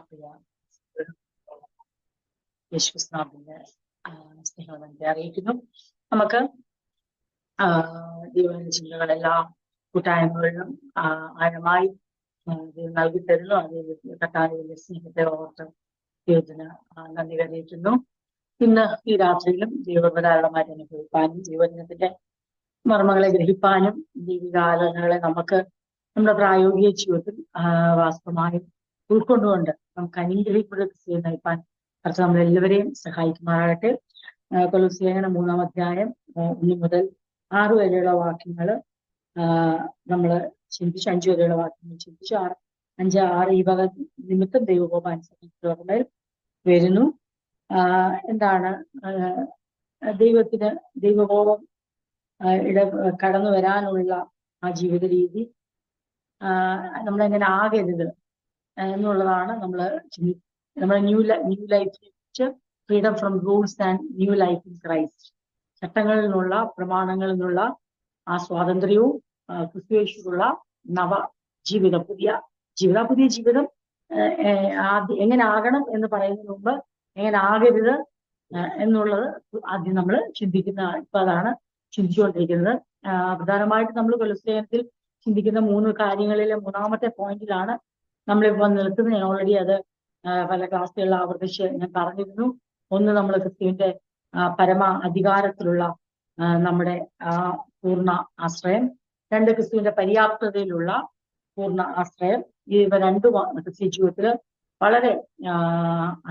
പ്രിയ യേശുക്രിസ്തുവിന്റെ സ്നേഹത്തെ അറിയിക്കുന്നു. നമുക്ക് ദൈവത്തിന്റെ ചിന്തകളെല്ലാം കൂട്ടായ്മകളിലും ആഴമായി നൽകി തരുന്നു. അത് കർത്താവിന്റെ സ്നേഹത്തെ ഓർത്ത് ദൈവത്തിന് നന്ദി അറിയിക്കുന്നു. ഇന്ന് ഈ രാത്രിയിലും ദൈവപരാളമായിട്ട് അനുഭവിക്കാനും ദൈവജനത്തിന്റെ മർമ്മങ്ങളെ ഗ്രഹിപ്പാനും ദൈവികാലോചനകളെ നമുക്ക് നമ്മുടെ പ്രായോഗിക ജീവിതത്തിൽ വാസ്തവമായും ഉൾക്കൊണ്ടുകൊണ്ട് നമുക്ക് അനുഗ്രഹിക്കപ്പെടുക നയിപ്പാൻ കർത്താവ് നമ്മളെല്ലാവരെയും സഹായിക്കുമാറാകട്ടെ. കൊലോസ്യലേഖനം 3-ാം അധ്യായം 1 മുതൽ 6 വരെയുള്ള വാക്യങ്ങൾ നമ്മൾ ചിന്തിച്ചു. 5 വരെയുള്ള വാക്യങ്ങൾ ചിന്തിച്ചു. 5, 6 ഈ വക നിമിത്തം ദൈവകോപാനുസരിച്ച് വരുന്നു. എന്താണ് ദൈവകോപം കടന്നു വരാനുള്ള ആ ജീവിത രീതി, നമ്മളെങ്ങനെ ആകരുത് എന്നുള്ളതാണ് നമ്മൾ ന്യൂ ലൈഫിനെ കുറിച്ച് freedom from rules and new life in Christ, ചട്ടങ്ങളിൽ നിന്നുള്ള പ്രമാണങ്ങളിൽ നിന്നുള്ള ആ സ്വാതന്ത്ര്യവും ക്രിസ്തുയേശുവിലുള്ള നവ ജീവിതം, പുതിയ ജീവിതം എങ്ങനെ ആകണം എന്ന് പറയുന്നതിന് മുമ്പ് എങ്ങനെ ആകരുത് എന്നുള്ളത് ആദ്യം നമ്മൾ ചിന്തിക്കുന്ന ഇപ്പൊ അതാണ് ചിന്തിച്ചുകൊണ്ടിരിക്കുന്നത്. പ്രധാനമായിട്ട് നമ്മൾ കൊലോസ്യത്തിൽ ചിന്തിക്കുന്ന 3 കാര്യങ്ങളിലെ 3-ാമത്തെ പോയിന്റിലാണ് നമ്മളിപ്പോൾ നിൽക്കുന്നത്. ഞാൻ ഓൾറെഡി അത് പല ക്ലാസ്സുകളിൽ ആവർത്തിച്ച് ഞാൻ പറഞ്ഞിരുന്നു. ഒന്ന്, നമ്മൾ ക്രിസ്തുവിന്റെ പരമ അധികാരത്തിലുള്ള നമ്മുടെ പൂർണ്ണ ആശ്രയം. 2, ക്രിസ്തുവിന്റെ പര്യാപ്തതയിലുള്ള പൂർണ്ണ ആശ്രയം. ഇവ രണ്ടും ക്രിസ്ത്യ ജീവിതത്തിൽ വളരെ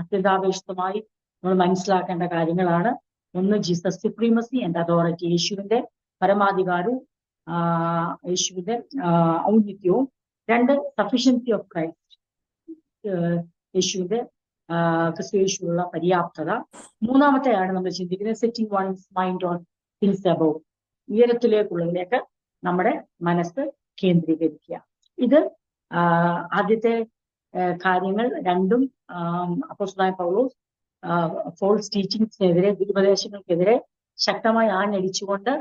അത്യന്താപേക്ഷിതമായി നമ്മൾ മനസ്സിലാക്കേണ്ട കാര്യങ്ങളാണ്. ഒന്ന്, ജീസസ് സുപ്രീമസി ആൻഡ് അതോറിറ്റി, യേശുവിന്റെ പരമാധികാരവും യേശുവിന്റെ ഔന്നിത്യവും. 2, സഫിഷ്യൻസി ഓഫ് ക്രൈസ്റ്റ്, യേശുവിന്റെ ക്രിസ്തുയേശുവിലുള്ള പര്യാപ്തത. 3-ാമത്തെയാണ് നമ്മൾ ചിന്തിക്കുന്നത് setting one's mind on things above, ഉയരത്തിലേക്കുള്ളതിലേക്ക് നമ്മുടെ മനസ്സ് കേന്ദ്രീകരിക്കുക. ഇത് ആദ്യത്തെ കാര്യങ്ങൾ രണ്ടും അപ്പോസ്തലനായ പൗലോസ് ഫോൾസ് ടീച്ചിങ്സിനെതിരെ, ദുരുപദേശങ്ങൾക്കെതിരെ ശക്തമായി ആഞ്ഞടിച്ചുകൊണ്ട്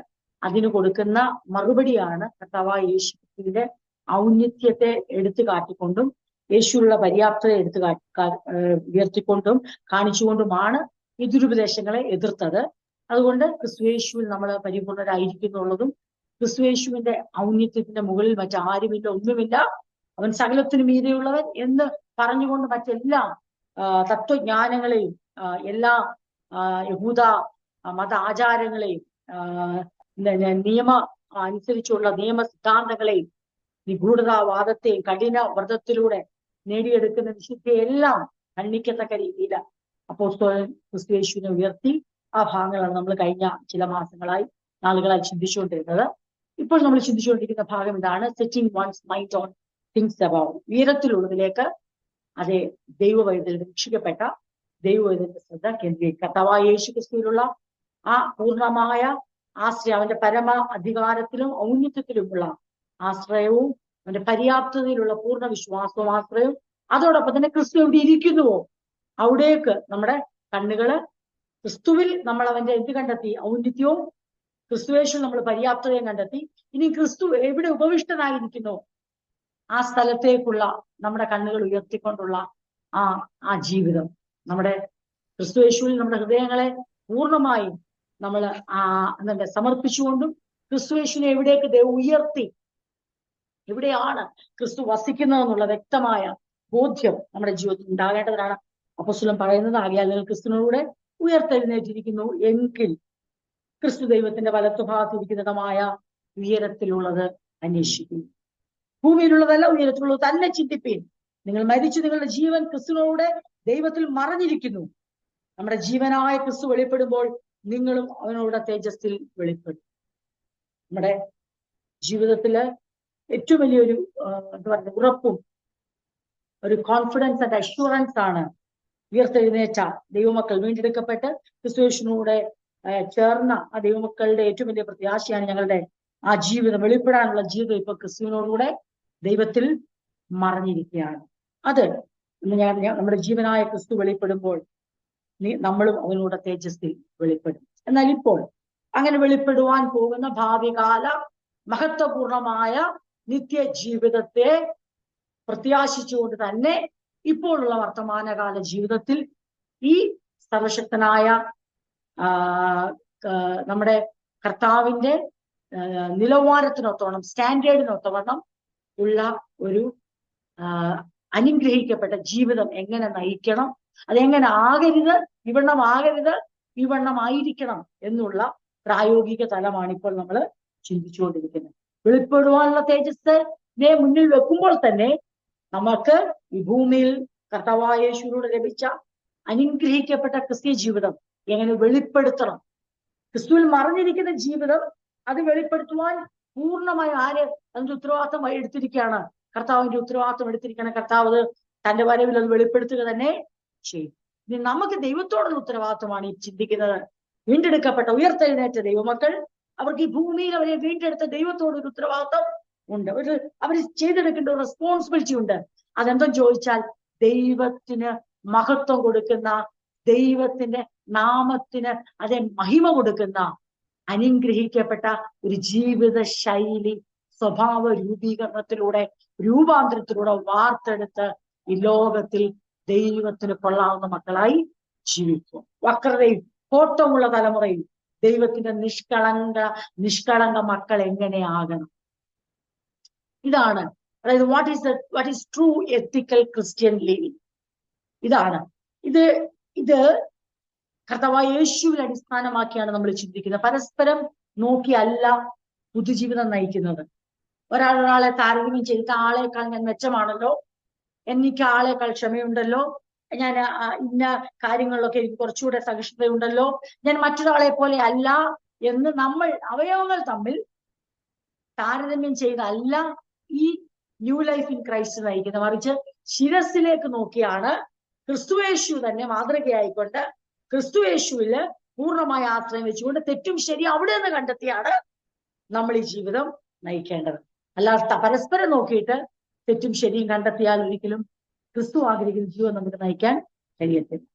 അതിന് കൊടുക്കുന്ന മറുപടിയാണ് കർത്താവായ യേശുവിന്റെ ഔന്നിത്യത്തെ എടുത്തു കാട്ടിക്കൊണ്ടും യേശുവിനുള്ള പര്യാപ്തത ഉയർത്തിക്കൊണ്ടും കാണിച്ചുകൊണ്ടുമാണ് ഈ ദുരുപദേശങ്ങളെ എതിർത്തത്. അതുകൊണ്ട് ക്രിസ്തുയേശുവിൽ നമ്മൾ പരിപൂർണരായിരിക്കുന്നുള്ളതും ക്രിസ്തുയേശുവിന്റെ ഔന്നിത്യത്തിന്റെ മുകളിൽ മറ്റാരുമില്ല, ഒന്നുമില്ല, അവൻ സകലത്തിനു മീതെയുള്ളവൻ എന്ന് പറഞ്ഞുകൊണ്ട് മറ്റെല്ലാ തത്വജ്ഞാനങ്ങളെയും എല്ലാ യഹൂദ മത ആചാരങ്ങളെയും നിയമ അനുസരിച്ചുള്ള നിയമ സിദ്ധാന്തങ്ങളെയും നിഗൂഢതാവാദത്തെയും കഠിന വ്രതത്തിലൂടെ നേടിയെടുക്കുന്ന വിശുദ്ധിയെല്ലാം ഖണ്ഡിക്കത്തക്ക രീതിയിൽ അപ്പോസ്തലൻ ക്രിസ്തുയേശുവിനെ ഉയർത്തി. ആ ഭാഗങ്ങളാണ് നമ്മൾ കഴിഞ്ഞ ചില നാളുകളായി ചിന്തിച്ചുകൊണ്ടിരുന്നത്. ഇപ്പോൾ നമ്മൾ ചിന്തിച്ചുകൊണ്ടിരിക്കുന്ന ഭാഗം ഇതാണ്, setting one's mind on things above, ഉയരത്തിലുള്ളതിലേക്ക്. അതേ, ദൈവവൈദ്യൽ രക്ഷിക്കപ്പെട്ട ദൈവവൈദ്യന്റെ ശ്രദ്ധ കേന്ദ്രീകരിക്കുക. കർത്താവായ യേശു ക്രിസ്തുവിലുള്ള ആ പൂർണ്ണമായ ആശ്രയം, അവന്റെ പരമ അധികാരത്തിലും ഔന്നിത്യത്തിലുമുള്ള ആശ്രയവും അവന്റെ പര്യാപ്തതയിലുള്ള പൂർണ്ണ വിശ്വാസവും ആശ്രയവും, അതോടൊപ്പം തന്നെ ക്രിസ്തു എവിടെ ഇരിക്കുന്നുവോ അവിടേക്ക് നമ്മുടെ കണ്ണുകള്, ക്രിസ്തുവിൽ നമ്മൾ അവന്റെ എന്ത് കണ്ടെത്തി? ഔന്നിത്യവും. ക്രിസ്തുവേശു നമ്മൾ പര്യാപ്തതയും കണ്ടെത്തി. ഇനി ക്രിസ്തു എവിടെ ഉപവിഷ്ടനായിരിക്കുന്നു ആ സ്ഥലത്തേക്കുള്ള നമ്മുടെ കണ്ണുകൾ ഉയർത്തിക്കൊണ്ടുള്ള ആ ജീവിതം, നമ്മുടെ ക്രിസ്തുയേശുവിൽ നമ്മുടെ ഹൃദയങ്ങളെ പൂർണ്ണമായും നമ്മൾ സമർപ്പിച്ചുകൊണ്ടും ക്രിസ്തുയേശുവിനെ എവിടേക്ക് ദൈവം ഉയർത്തി, എവിടെയാണ് ക്രിസ്തു വസിക്കുന്നതെന്നുള്ള വ്യക്തമായ ബോധ്യം നമ്മുടെ ജീവിതത്തിൽ ഉണ്ടാകേണ്ടതാണ് അപ്പോസ്തലൻ പറയുന്നത്. ആകയാൽ നിങ്ങൾ ക്രിസ്തുവിനോട് ഉയർത്തെഴുന്നേറ്റിരിക്കുന്നു എങ്കിൽ ക്രിസ്തു ദൈവത്തിന്റെ വലത്തുഭാഗത്തിരിക്കുന്നതുമായ ഉയരത്തിലുള്ളത് അന്വേഷിക്കും. ഭൂമിയിലുള്ളതല്ല, ഉയരത്തിലുള്ളത് തന്നെ ചിന്തിപ്പീൻ. നിങ്ങൾ മരിച്ചു, നിങ്ങളുടെ ജീവൻ ക്രിസ്തുവിനോട് ദൈവത്തിൽ മറഞ്ഞിരിക്കുന്നു. നമ്മുടെ ജീവനായ ക്രിസ്തു വെളിപ്പെടുമ്പോൾ നിങ്ങളും അവനോട് തേജസ്സിൽ വെളിപ്പെടും. നമ്മുടെ ജീവിതത്തില് ഏറ്റവും വലിയൊരു ഉറപ്പും ഒരു കോൺഫിഡൻസ് ആൻഡ് അഷ്വറൻസ് ആണ് ഉയർത്തെഴുന്നേറ്റ ദൈവമക്കൾ, വീണ്ടെടുക്കപ്പെട്ട് ക്രിസ്തുയേശുവിനോട് ചേർന്ന ആ ദൈവമക്കളുടെ ഏറ്റവും വലിയ പ്രത്യാശയാണ് ഞങ്ങളുടെ ആ ജീവിതം, വെളിപ്പെടാനുള്ള ജീവിതം ഇപ്പൊ ക്രിസ്തുവിനോടുകൂടെ ദൈവത്തിൽ മറഞ്ഞിരിക്കുകയാണ്. അത് നമ്മുടെ ജീവനായ ക്രിസ്തു വെളിപ്പെടുമ്പോൾ നമ്മളും അവനോട് തേജസ്സിൽ വെളിപ്പെടും. എന്നാൽ ഇപ്പോൾ അങ്ങനെ വെളിപ്പെടുവാൻ പോകുന്ന ഭാവികാല മഹത്വപൂർണമായ നിത്യജീവിതത്തെ പ്രത്യാശിച്ചുകൊണ്ട് തന്നെ ഇപ്പോഴുള്ള വർത്തമാനകാല ജീവിതത്തിൽ ഈ സർവശക്തനായ നമ്മുടെ കർത്താവിന്റെ നിലവാരത്തിനൊത്തവണ്ണം, സ്റ്റാൻഡേർഡിനൊത്തവണ്ണം ഉള്ള ഒരു അനുഗ്രഹിക്കപ്പെട്ട ജീവിതം എങ്ങനെ നയിക്കണം, അതെങ്ങനെ ആകരുത്, വിവണ്ണമാകരുത്, വിവണ്ണമായിരിക്കണം എന്നുള്ള പ്രായോഗിക തലമാണ് ഇപ്പോൾ നമ്മൾ ചിന്തിച്ചുകൊണ്ടിരിക്കുന്നത്. വെളിപ്പെടുവാനുള്ള തേജസ്സിനെ മുന്നിൽ വെക്കുമ്പോൾ തന്നെ നമുക്ക് ഈ ഭൂമിയിൽ കർത്താവായ യേശുവിലൂടെ ലഭിച്ച അനുഗ്രഹിക്കപ്പെട്ട ക്രിസ്തീയ ജീവിതം എങ്ങനെ വെളിപ്പെടുത്തണം, ക്രിസ്തുവിൽ മറിഞ്ഞിരിക്കുന്ന ജീവിതം അത് വെളിപ്പെടുത്തുവാൻ പൂർണ്ണമായി ആര് അതിന്റെ ഉത്തരവാദിത്തം എടുത്തിരിക്കുകയാണ്? കർത്താവിന്റെ ഉത്തരവാദിത്തം എടുത്തിരിക്കുകയാണ്. കർത്താവ് തന്റെ വരവിൽ അത് വെളിപ്പെടുത്തുക തന്നെ ചെയ്യും. ഇനി നമുക്ക് ദൈവത്തോടുള്ള ഉത്തരവാദിത്തമാണ് ഈ ചിന്തിക്കുന്നത്. വീണ്ടെടുക്കപ്പെട്ട ഉയർത്തെഴുന്നേറ്റ ദൈവമക്കൾ, അവർക്ക് ഈ ഭൂമിയിൽ അവരെ വീണ്ടെടുത്ത ദൈവത്തോടൊരു ഉത്തരവാദിത്തം ഉണ്ട്, അവർ ചെയ്തെടുക്കേണ്ട ഒരു റെസ്പോൺസിബിലിറ്റി ഉണ്ട്. അതെന്തെന്ന് ചോദിച്ചാൽ, ദൈവത്തിന് മഹത്വം കൊടുക്കുന്ന, ദൈവത്തിന്റെ നാമത്തിന് അതേ മഹിമ കൊടുക്കുന്ന അനുഗ്രഹിക്കപ്പെട്ട ഒരു ജീവിത ശൈലി, സ്വഭാവ രൂപീകരണത്തിലൂടെ, രൂപാന്തരത്തിലൂടെ വാർത്തെടുത്ത് ഈ ലോകത്തിൽ ദൈവത്തിന് കൊള്ളാവുന്ന മക്കളായി ജീവിക്കും. വക്രതയും കോട്ടമുള്ള തലമുറയിൽ ദൈവത്തിന്റെ നിഷ്കളങ്ക മക്കൾ എങ്ങനെയാകണം? ഇതാണ്, അതായത് what is true ethical Christian living. ഇതാണ് ഇത് കർത്താവായ യേശുവിൽ അടിസ്ഥാനമാക്കിയാണ് നമ്മൾ ചിന്തിക്കുന്നത്. പരസ്പരം നോക്കിയല്ല പുതുജീവിതം നയിക്കുന്നത്. ഒരാളെ താരതമ്യം ചെയ്തിട്ട് ആളെക്കാൾ ഞാൻ മെച്ചമാണല്ലോ, എനിക്ക് ആളെക്കാൾ ക്ഷമയുണ്ടല്ലോ, ഞാൻ ഇന്ന കാര്യങ്ങളിലൊക്കെ എനിക്ക് കുറച്ചുകൂടെ സഹിഷ്ണുതയുണ്ടല്ലോ, ഞാൻ മറ്റൊരാളെ പോലെ അല്ല എന്ന് നമ്മൾ അവയവങ്ങൾ തമ്മിൽ താരതമ്യം ചെയ്തല്ല ഈ ന്യൂ ലൈഫ് ഇൻ ക്രൈസ്റ്റ് നയിക്കുന്നത്. മറിച്ച് ശിരസിലേക്ക് നോക്കിയാണ്, ക്രിസ്തുയേശു തന്നെ മാതൃകയായിക്കൊണ്ട് ക്രിസ്തുയേശുവില് പൂർണ്ണമായ ആശ്രയം വെച്ചുകൊണ്ട് തെറ്റും ശരി അവിടെ നിന്ന് കണ്ടെത്തിയാണ് നമ്മൾ ഈ ജീവിതം നയിക്കേണ്ടത്. അല്ലാതെ പരസ്പരം നോക്കിയിട്ട് തെറ്റും ശരിയും കണ്ടെത്തിയാൽ ഒരിക്കലും ക്രിസ്തു ആഗ്രഹിക്കുന്ന ജീവൻ നമുക്ക് നയിക്കാൻ കഴിയത്തില്ല.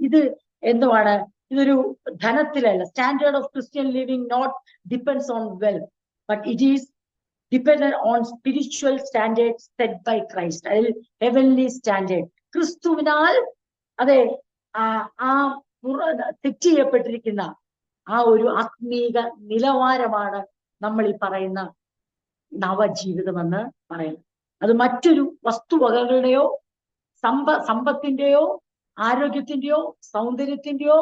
ഇത് എന്തുവാണ്? ഇതൊരു ധനത്തിലല്ല. Standard of Christian living not depends on wealth, but it is dependent on spiritual standard set by Christ, അതിൽ ഹെവൻലി സ്റ്റാൻഡേർഡ്. ക്രിസ്തുവിനാൽ അതെ ആ സെറ്റ് ചെയ്യപ്പെട്ടിരിക്കുന്ന ആ ഒരു ആത്മീക നിലവാരമാണ് നമ്മൾ ഈ പറയുന്ന നവജീവിതമെന്ന് പറയുന്നത്. അത് മറ്റൊരു വസ്തുവകകളുടെയോ സമ്പത്തിന്റെയോ ആരോഗ്യത്തിന്റെയോ സൗന്ദര്യത്തിന്റെയോ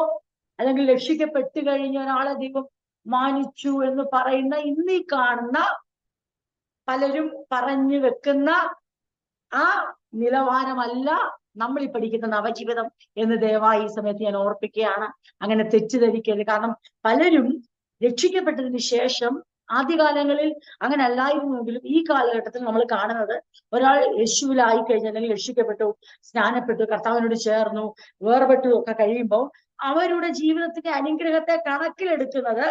അല്ലെങ്കിൽ രക്ഷിക്കപ്പെട്ടു കഴിഞ്ഞ ഒരാളെ ദൈവം മാനിച്ചു എന്ന് പറയുന്ന ഇന്നീ കാണുന്ന പലരും പറഞ്ഞു വെക്കുന്ന ആ നിലവാരമല്ല നമ്മൾ ഈ പഠിക്കുന്ന നവജീവിതം എന്ന് ദയവായി ഈ സമയത്ത് ഞാൻ ഓർപ്പിക്കുകയാണ്. അങ്ങനെ തെറ്റിദ്ധരിക്കരുത്. കാരണം പലരും രക്ഷിക്കപ്പെട്ടതിന് ശേഷം ആദ്യകാലങ്ങളിൽ അങ്ങനെ അല്ലായിരുന്നെങ്കിലും ഈ കാലഘട്ടത്തിൽ നമ്മൾ കാണുന്നത്, ഒരാൾ യേശുവിലായി കഴിഞ്ഞാൽ, അല്ലെങ്കിൽ രക്ഷിക്കപ്പെട്ടു, സ്നാനപ്പെട്ടു, കർത്താവിനോട് ചേർന്നു, വേർപെട്ടു ഒക്കെ കഴിയുമ്പോൾ അവരുടെ ജീവിതത്തിന്റെ അനുഗ്രഹത്തെ കണക്കിലെടുക്കുന്നത്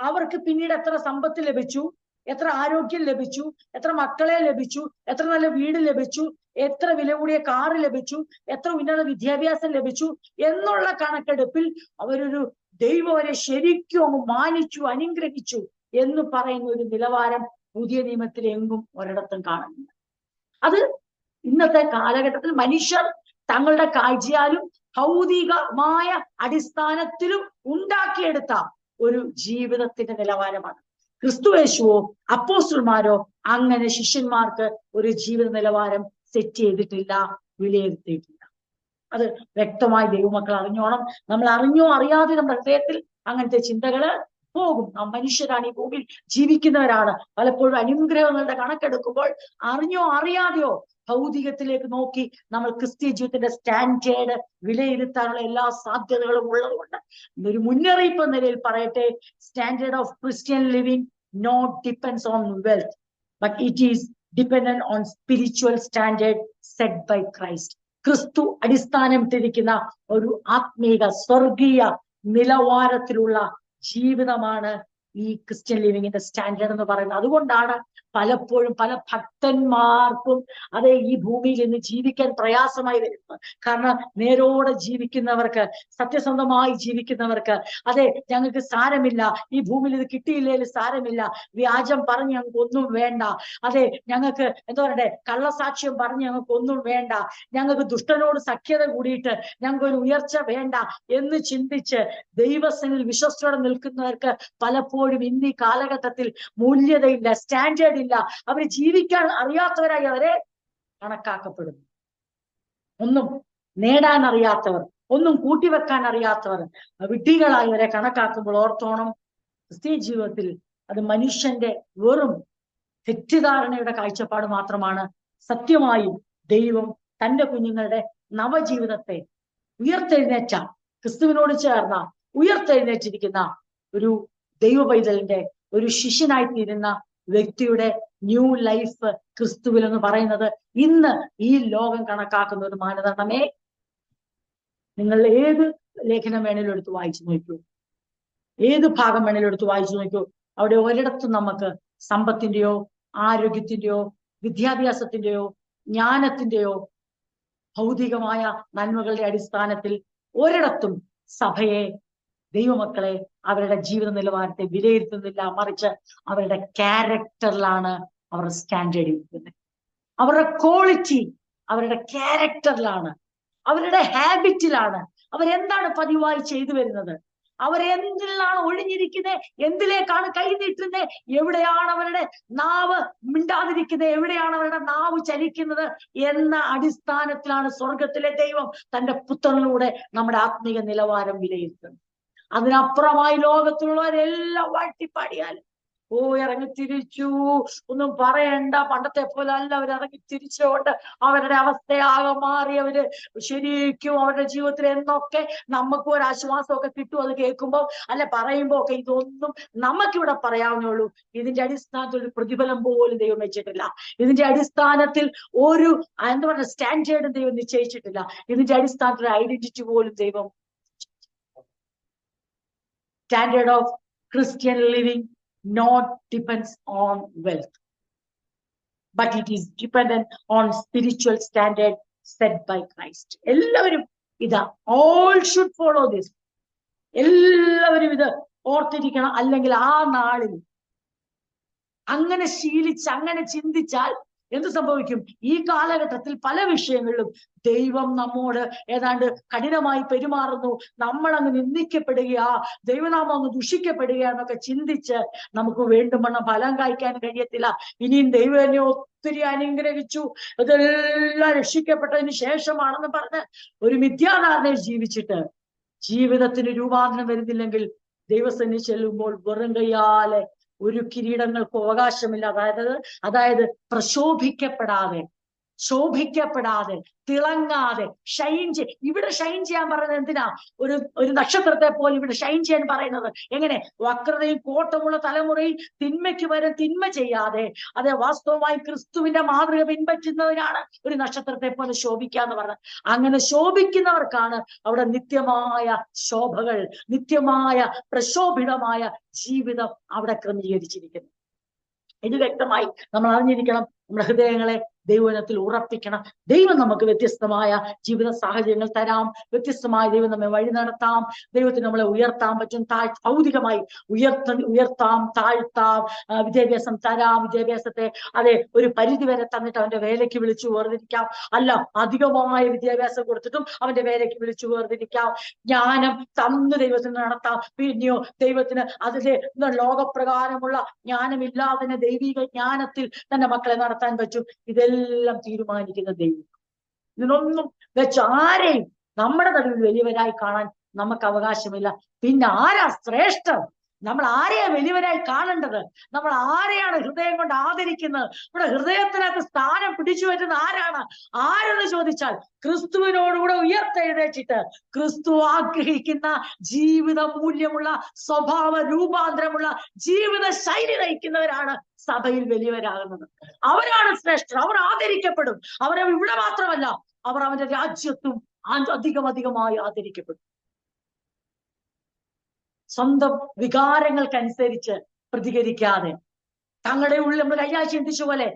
അവർക്ക് പിന്നീട് എത്ര സമ്പത്ത് ലഭിച്ചു, എത്ര ആരോഗ്യം ലഭിച്ചു, എത്ര മക്കളെ ലഭിച്ചു, എത്ര നല്ല വീട് ലഭിച്ചു, എത്ര വില കൂടിയ കാറ് ലഭിച്ചു, എത്ര ഉന്നത വിദ്യാഭ്യാസം ലഭിച്ചു എന്നുള്ള കണക്കെടുപ്പിൽ അവരൊരു ദൈവം അവരെ ശരിക്കും അങ്ങ് മാനിച്ചു, അനുഗ്രഹിച്ചു എന്ന് പറയുന്ന ഒരു നിലവാരം പുതിയ നിയമത്തിൽ എങ്ങും ഒരിടത്തും കാണുന്നില്ല. അത് ഇന്നത്തെ കാലഘട്ടത്തിൽ മനുഷ്യർ തങ്ങളുടെ കാഴ്ചയാലും ഭൗതികമായ അടിസ്ഥാനത്തിലും ഉണ്ടാക്കിയെടുത്ത ഒരു ജീവിതത്തിന്റെ നിലവാരമാണ്. ക്രിസ്തുയേശുവോ അപ്പോസ്തലന്മാരോ അങ്ങനെ ശിഷ്യന്മാർക്ക് ഒരു ജീവിത നിലവാരം സെറ്റ് ചെയ്തിട്ടില്ല, വിലയിരുത്തിയിട്ടില്ല. അത് വ്യക്തമായി ദൈവമക്കൾ അറിഞ്ഞോണം. നമ്മൾ അറിഞ്ഞോ അറിയാതെ നമ്മുടെ ഹൃദയത്തിൽ അങ്ങനത്തെ ചിന്തകള് പോകും. നാം മനുഷ്യരാണ്, ഈ ഭൂമിയിൽ ജീവിക്കുന്നവരാണ്. പലപ്പോഴും അനുഗ്രഹങ്ങളുടെ കണക്കെടുക്കുമ്പോൾ അറിഞ്ഞോ അറിയാതെയോ ഭൗതികത്തിലേക്ക് നോക്കി നമ്മൾ ക്രിസ്തീയ ജീവിതത്തിന്റെ സ്റ്റാൻഡേർഡ് വിലയിരുത്താനുള്ള എല്ലാ സാധ്യതകളും ഉള്ളതുകൊണ്ട് ഒരു മുന്നറിയിപ്പ് നിലയിൽ പറയട്ടെ, standard of Christian living not depends on wealth, but it is dependent on spiritual standard set by Christ. ക്രിസ്തു അടിസ്ഥാനമിട്ടിരിക്കുന്ന ഒരു ആത്മീക സ്വർഗീയ നിലവാരത്തിലുള്ള ജീവിതമാണ് ഈ ക്രിസ്ത്യൻ ലിവിങ്ങിന്റെ സ്റ്റാൻഡേർഡ് എന്ന് പറയുന്നത്. അതുകൊണ്ടാണ് പലപ്പോഴും പല ഭക്തന്മാർക്കും അതെ ഈ ഭൂമിയിൽ ഇന്ന് ജീവിക്കാൻ പ്രയാസമായി വരുന്നു. കാരണം നേരോടെ ജീവിക്കുന്നവർക്ക്, സത്യസന്ധമായി ജീവിക്കുന്നവർക്ക് അതെ ഞങ്ങൾക്ക് സാരമില്ല, ഈ ഭൂമിയിൽ ഇത് കിട്ടിയില്ലേലും സാരമില്ല, വ്യാജം പറഞ്ഞ് ഞങ്ങൾക്ക് ഒന്നും വേണ്ട, അതെ ഞങ്ങൾക്ക് എന്താ പറയണ്ടേ, കള്ളസാക്ഷ്യം പറഞ്ഞ് ഞങ്ങൾക്ക് ഒന്നും വേണ്ട, ഞങ്ങൾക്ക് ദുഷ്ടനോട് സഖ്യത കൂടിയിട്ട് ഞങ്ങൾക്ക് ഒരു ഉയർച്ച വേണ്ട എന്ന് ചിന്തിച്ച് ദൈവസനിൽ വിശ്വസ്തയോടെ നിൽക്കുന്നവർക്ക് പലപ്പോഴും ഇന്ന് ഈ കാലഘട്ടത്തിൽ മൂല്യതയില്ല, സ്റ്റാൻഡേർഡ് ഇല്ല. അവർ ജീവിക്കാൻ അറിയാത്തവരായി അവരെ കണക്കാക്കപ്പെടുന്നു. ഒന്നും നേടാൻ അറിയാത്തവർ, ഒന്നും കൂട്ടിവെക്കാൻ അറിയാത്തവർ, വിഡ്ഢികളായി അവരെ കണക്കാക്കുമ്പോൾ ഓർത്തോണം, ക്രിസ്തീയ ജീവിതത്തിൽ അത് മനുഷ്യന്റെ വെറും തെറ്റിദ്ധാരണയുടെ കാഴ്ചപ്പാട് മാത്രമാണ്. സത്യമായും ദൈവം തന്റെ കുഞ്ഞുങ്ങളുടെ നവജീവിതത്തെ ഉയർത്തെഴുന്നേറ്റ, ക്രിസ്തുവിനോട് ചേർന്ന ഉയർത്തെഴുന്നേറ്റിരിക്കുന്ന ഒരു ദൈവ പൈതലിന്റെ ഒരു ശിഷ്യനായി തീരുന്ന വ്യക്തിയുടെ ന്യൂ ലൈഫ് ക്രിസ്തുവിൽ എന്ന് പറയുന്നത് ഇന്ന് ഈ ലോകം കണക്കാക്കുന്ന ഒരു മാനദണ്ഡമേ. നിങ്ങൾ ഏത് ലേഖനം വേണേലും എടുത്ത് വായിച്ചു നോക്കൂ, ഏത് ഭാഗം വേണേലും എടുത്ത് വായിച്ചു നോക്കൂ, അവിടെ ഒരിടത്തും നമുക്ക് സമ്പത്തിന്റെയോ ആരോഗ്യത്തിന്റെയോ വിദ്യാഭ്യാസത്തിന്റെയോ ജ്ഞാനത്തിന്റെയോ ഭൗതികമായ നന്മകളുടെ അടിസ്ഥാനത്തിൽ ഒരിടത്തും സഭയെ, ദൈവമക്കളെ, അവരുടെ ജീവിത നിലവാരത്തെ വിലയിരുത്തുന്നില്ല. മറിച്ച് അവരുടെ ക്യാരക്ടറിലാണ് അവർ സ്റ്റാൻഡേർഡ് ഇരിക്കുന്നത്. അവരുടെ ക്വാളിറ്റി അവരുടെ ക്യാരക്ടറിലാണ്, അവരുടെ ഹാബിറ്റിലാണ്. അവരെന്താണ് പതിവായി ചെയ്തു വരുന്നത്, അവരെന്തിലാണ് ഒഴിഞ്ഞിരിക്കുന്നത്, എന്തിലേക്കാണ് കൈ നീട്ടുന്നത്, എവിടെയാണ് അവരുടെ നാവ് മിണ്ടാതിരിക്കുന്നത്, എവിടെയാണ് അവരുടെ നാവ് ചലിക്കുന്നത് എന്ന അടിസ്ഥാനത്തിലാണ് സ്വർഗത്തിലെ ദൈവം തന്റെ പുത്രനിലൂടെ നമ്മുടെ ആത്മീയ നിലവാരം വിലയിരുത്തുന്നത്. അതിനപ്പുറമായി ലോകത്തിലുള്ളവരെല്ലാം വാഴ്ത്തിപ്പാടിയാലും ഇറങ്ങി തിരിച്ചു ഒന്നും പറയണ്ട, പണ്ടത്തെ പോലെ അല്ല അവർ ഇറങ്ങി തിരിച്ചുകൊണ്ട് അവരുടെ അവസ്ഥയാകെ മാറി. അവര് ശരിക്കും അവരുടെ ജീവിതത്തിൽ എന്നൊക്കെ നമുക്ക് ഒരു ആശ്വാസമൊക്കെ കിട്ടും അത് കേൾക്കുമ്പോൾ, അല്ലെ പറയുമ്പോ ഒക്കെ. ഇതൊന്നും നമുക്കിവിടെ പറയാവുന്നുള്ളൂ. ഇതിന്റെ അടിസ്ഥാനത്തിൽ ഒരു പ്രതിഫലം പോലും ദൈവം വെച്ചിട്ടില്ല. ഇതിന്റെ അടിസ്ഥാനത്തിൽ ഒരു എന്താ പറയുക സ്റ്റാൻഡേർഡും ദൈവം നിശ്ചയിച്ചിട്ടില്ല. ഇതിന്റെ അടിസ്ഥാനത്തിൽ ഐഡന്റിറ്റി പോലും ദൈവം. Standard of Christian living not depends on wealth, but it is dependent on spiritual standard set by Christ. എല്ലാവരും ഇതാ, all should follow this. എല്ലാവരും ഇത് ഓർത്തിരിക്കണം. അല്ലെങ്കിൽ ആ നാളിൽ അങ്ങനെ ശീലിച്ച് അങ്ങനെ ചിന്തിച്ചാൽ എന്ത് സംഭവിക്കും? ഈ കാലഘട്ടത്തിൽ പല വിഷയങ്ങളിലും ദൈവം നമ്മോട് ഏതാണ്ട് കഠിനമായി പെരുമാറുന്നു, നമ്മൾ അങ്ങ് നിന്ദിക്കപ്പെടുകയാ, ദൈവനാമം അങ്ങ് ദുഷിക്കപ്പെടുക എന്നൊക്കെ ചിന്തിച്ച് നമുക്ക് വേണ്ടുമെന്ന ഫലം കായ്ക്കാൻ കഴിയത്തില്ല. ഇനിയും ദൈവം എന്നെ ഒത്തിരി അനുഗ്രഹിച്ചു, ഇതെല്ലാം രക്ഷിക്കപ്പെട്ടതിന് ശേഷമാണെന്ന് പറഞ്ഞ് ഒരു മിഥ്യാധാരണയിൽ ജീവിച്ചിട്ട് ജീവിതത്തിന് രൂപാന്തരം വരുന്നില്ലെങ്കിൽ ദൈവസന്നിധി ചെല്ലുമ്പോൾ വെറും കയ്യാലെ ഒരു കിരീടങ്ങൾക്ക് അവകാശമില്ല. അതായത് ശോഭിക്കപ്പെടാതെ തിളങ്ങാതെ ഇവിടെ ഷൈൻ ചെയ്യാൻ പറയുന്നത് എന്തിനാ? ഒരു നക്ഷത്രത്തെ പോലെ ഇവിടെ ഷൈൻ ചെയ്യാൻ പറയുന്നത് എങ്ങനെ? വക്രതയും കോട്ടമുള്ള തലമുറയിൽ തിന്മയ്ക്ക് വരെ തിന്മ ചെയ്യാതെ, അതെ വാസ്തവമായി ക്രിസ്തുവിന്റെ മാതൃക പിൻപറ്റുന്നതിനാണ് ഒരു നക്ഷത്രത്തെ പോലെ ശോഭിക്കാന്ന് പറഞ്ഞത്. അങ്ങനെ ശോഭിക്കുന്നവർക്കാണ് അവിടെ നിത്യമായ ശോഭകൾ, നിത്യമായ പ്രശോഭിതമായ ജീവിതം അവിടെ ക്രമീകരിച്ചിരിക്കുന്നത്. ഇത് വ്യക്തമായി നമ്മൾ അറിഞ്ഞിരിക്കണം. നമ്മുടെ ഹൃദയങ്ങളെ ദൈവത്തിൽ ഉറപ്പിക്കണം. ദൈവം നമുക്ക് വ്യത്യസ്തമായ ജീവിത സാഹചര്യങ്ങൾ തരാം, വ്യത്യസ്തമായ ദൈവം നമ്മെ വഴി നടത്താം, ദൈവത്തിന് നമ്മളെ ഉയർത്താൻ പറ്റും. ഭൗതികമായി ഉയർത്താം, താഴ്ത്താം, വിദ്യാഭ്യാസം തരാം. വിദ്യാഭ്യാസത്തെ അതെ ഒരു പരിധി വരെ തന്നിട്ട് അവന്റെ വേലയ്ക്ക് വിളിച്ചു വേർതിരിക്കാം. അല്ല, അധികമായ വിദ്യാഭ്യാസം കൊടുത്തിട്ടും അവന്റെ വേലയ്ക്ക് വിളിച്ചു വേർതിരിക്കാം. ജ്ഞാനം തന്നു ദൈവത്തിന് നടത്താം. പിന്നെയോ ദൈവത്തിന് അതിലെ ലോകപ്രകാരമുള്ള ജ്ഞാനമില്ലാതെ ദൈവിക ജ്ഞാനത്തിൽ തന്റെ മക്കളെ നടത്താൻ പറ്റും. ഇതെല്ലാം തീരുമാനിക്കുന്ന ദൈവം. ഇതിനൊന്നും വെച്ച് ആരെയും നമ്മുടെ നടുവിൽ വലിയവരായി കാണാൻ നമുക്ക് അവകാശമില്ല. പിന്നെ ആരാ ശ്രേഷ്ഠം? നമ്മൾ ആരെയാ വലിയവരായി കാണേണ്ടത്? നമ്മൾ ആരെയാണ് ഹൃദയം കൊണ്ട് ആദരിക്കുന്നത്? നമ്മുടെ ഹൃദയത്തിനകത്ത് സ്ഥാനം പിടിച്ചു പറ്റുന്ന ആരെന്ന് ചോദിച്ചാൽ ക്രിസ്തുവിനോടുകൂടെ ഉയർത്തെഴുന്നേറ്റിട്ട് ക്രിസ്തു ആഗ്രഹിക്കുന്ന ജീവിത മൂല്യമുള്ള സ്വഭാവ രൂപാന്തരമുള്ള ജീവിത ശൈലി നയിക്കുന്നവരാണ് സഭയിൽ വലിയവരാകുന്നത്. അവരാണ് ശ്രേഷ്ഠർ. അവർ ആദരിക്കപ്പെടും. അവരെ ഇവിടെ മാത്രമല്ല, അവർ അവന്റെ രാജ്യത്തും അധികമായി ആദരിക്കപ്പെടും. സ്വന്തം വികാരങ്ങൾക്കനുസരിച്ച് പ്രതികരിക്കാതെ, തങ്ങളുടെ ഉള്ളിൽ നമ്മൾ കഴിഞ്ഞ ആഴ്ച ചിന്തിച്ച പോലെ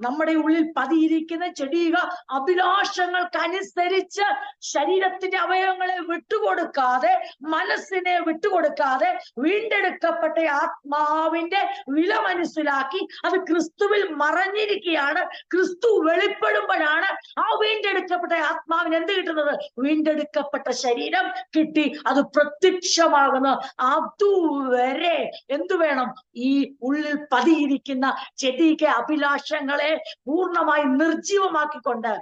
നമ്മുടെ ഉള്ളിൽ പതിയിരിക്കുന്ന ചെടിക അഭിലാഷങ്ങൾക്കനുസരിച്ച് ശരീരത്തിന്റെ അവയവങ്ങളെ വിട്ടുകൊടുക്കാതെ, മനസ്സിനെ വിട്ടുകൊടുക്കാതെ, വീണ്ടെടുക്കപ്പെട്ട ആത്മാവിന്റെ വില മനസ്സിലാക്കി അത് ക്രിസ്തുവിൽ മറഞ്ഞിരിക്കുകയാണ്. ക്രിസ്തു വെളിപ്പെടുമ്പോഴാണ് ആ വീണ്ടെടുക്കപ്പെട്ട ആത്മാവിന് എന്ത് കിട്ടുന്നത്? വീണ്ടെടുക്കപ്പെട്ട ശരീരം കിട്ടി, അത് പ്രത്യക്ഷമാകുന്നത്. അതുവരെ എന്തു വേണം? ഈ ഉള്ളിൽ പതിയിരിക്കുന്ന ചെടിക അഭിലാഷങ്ങളെ പൂർണ്ണമായി നിർജീവമാക്കിക്കൊണ്ട്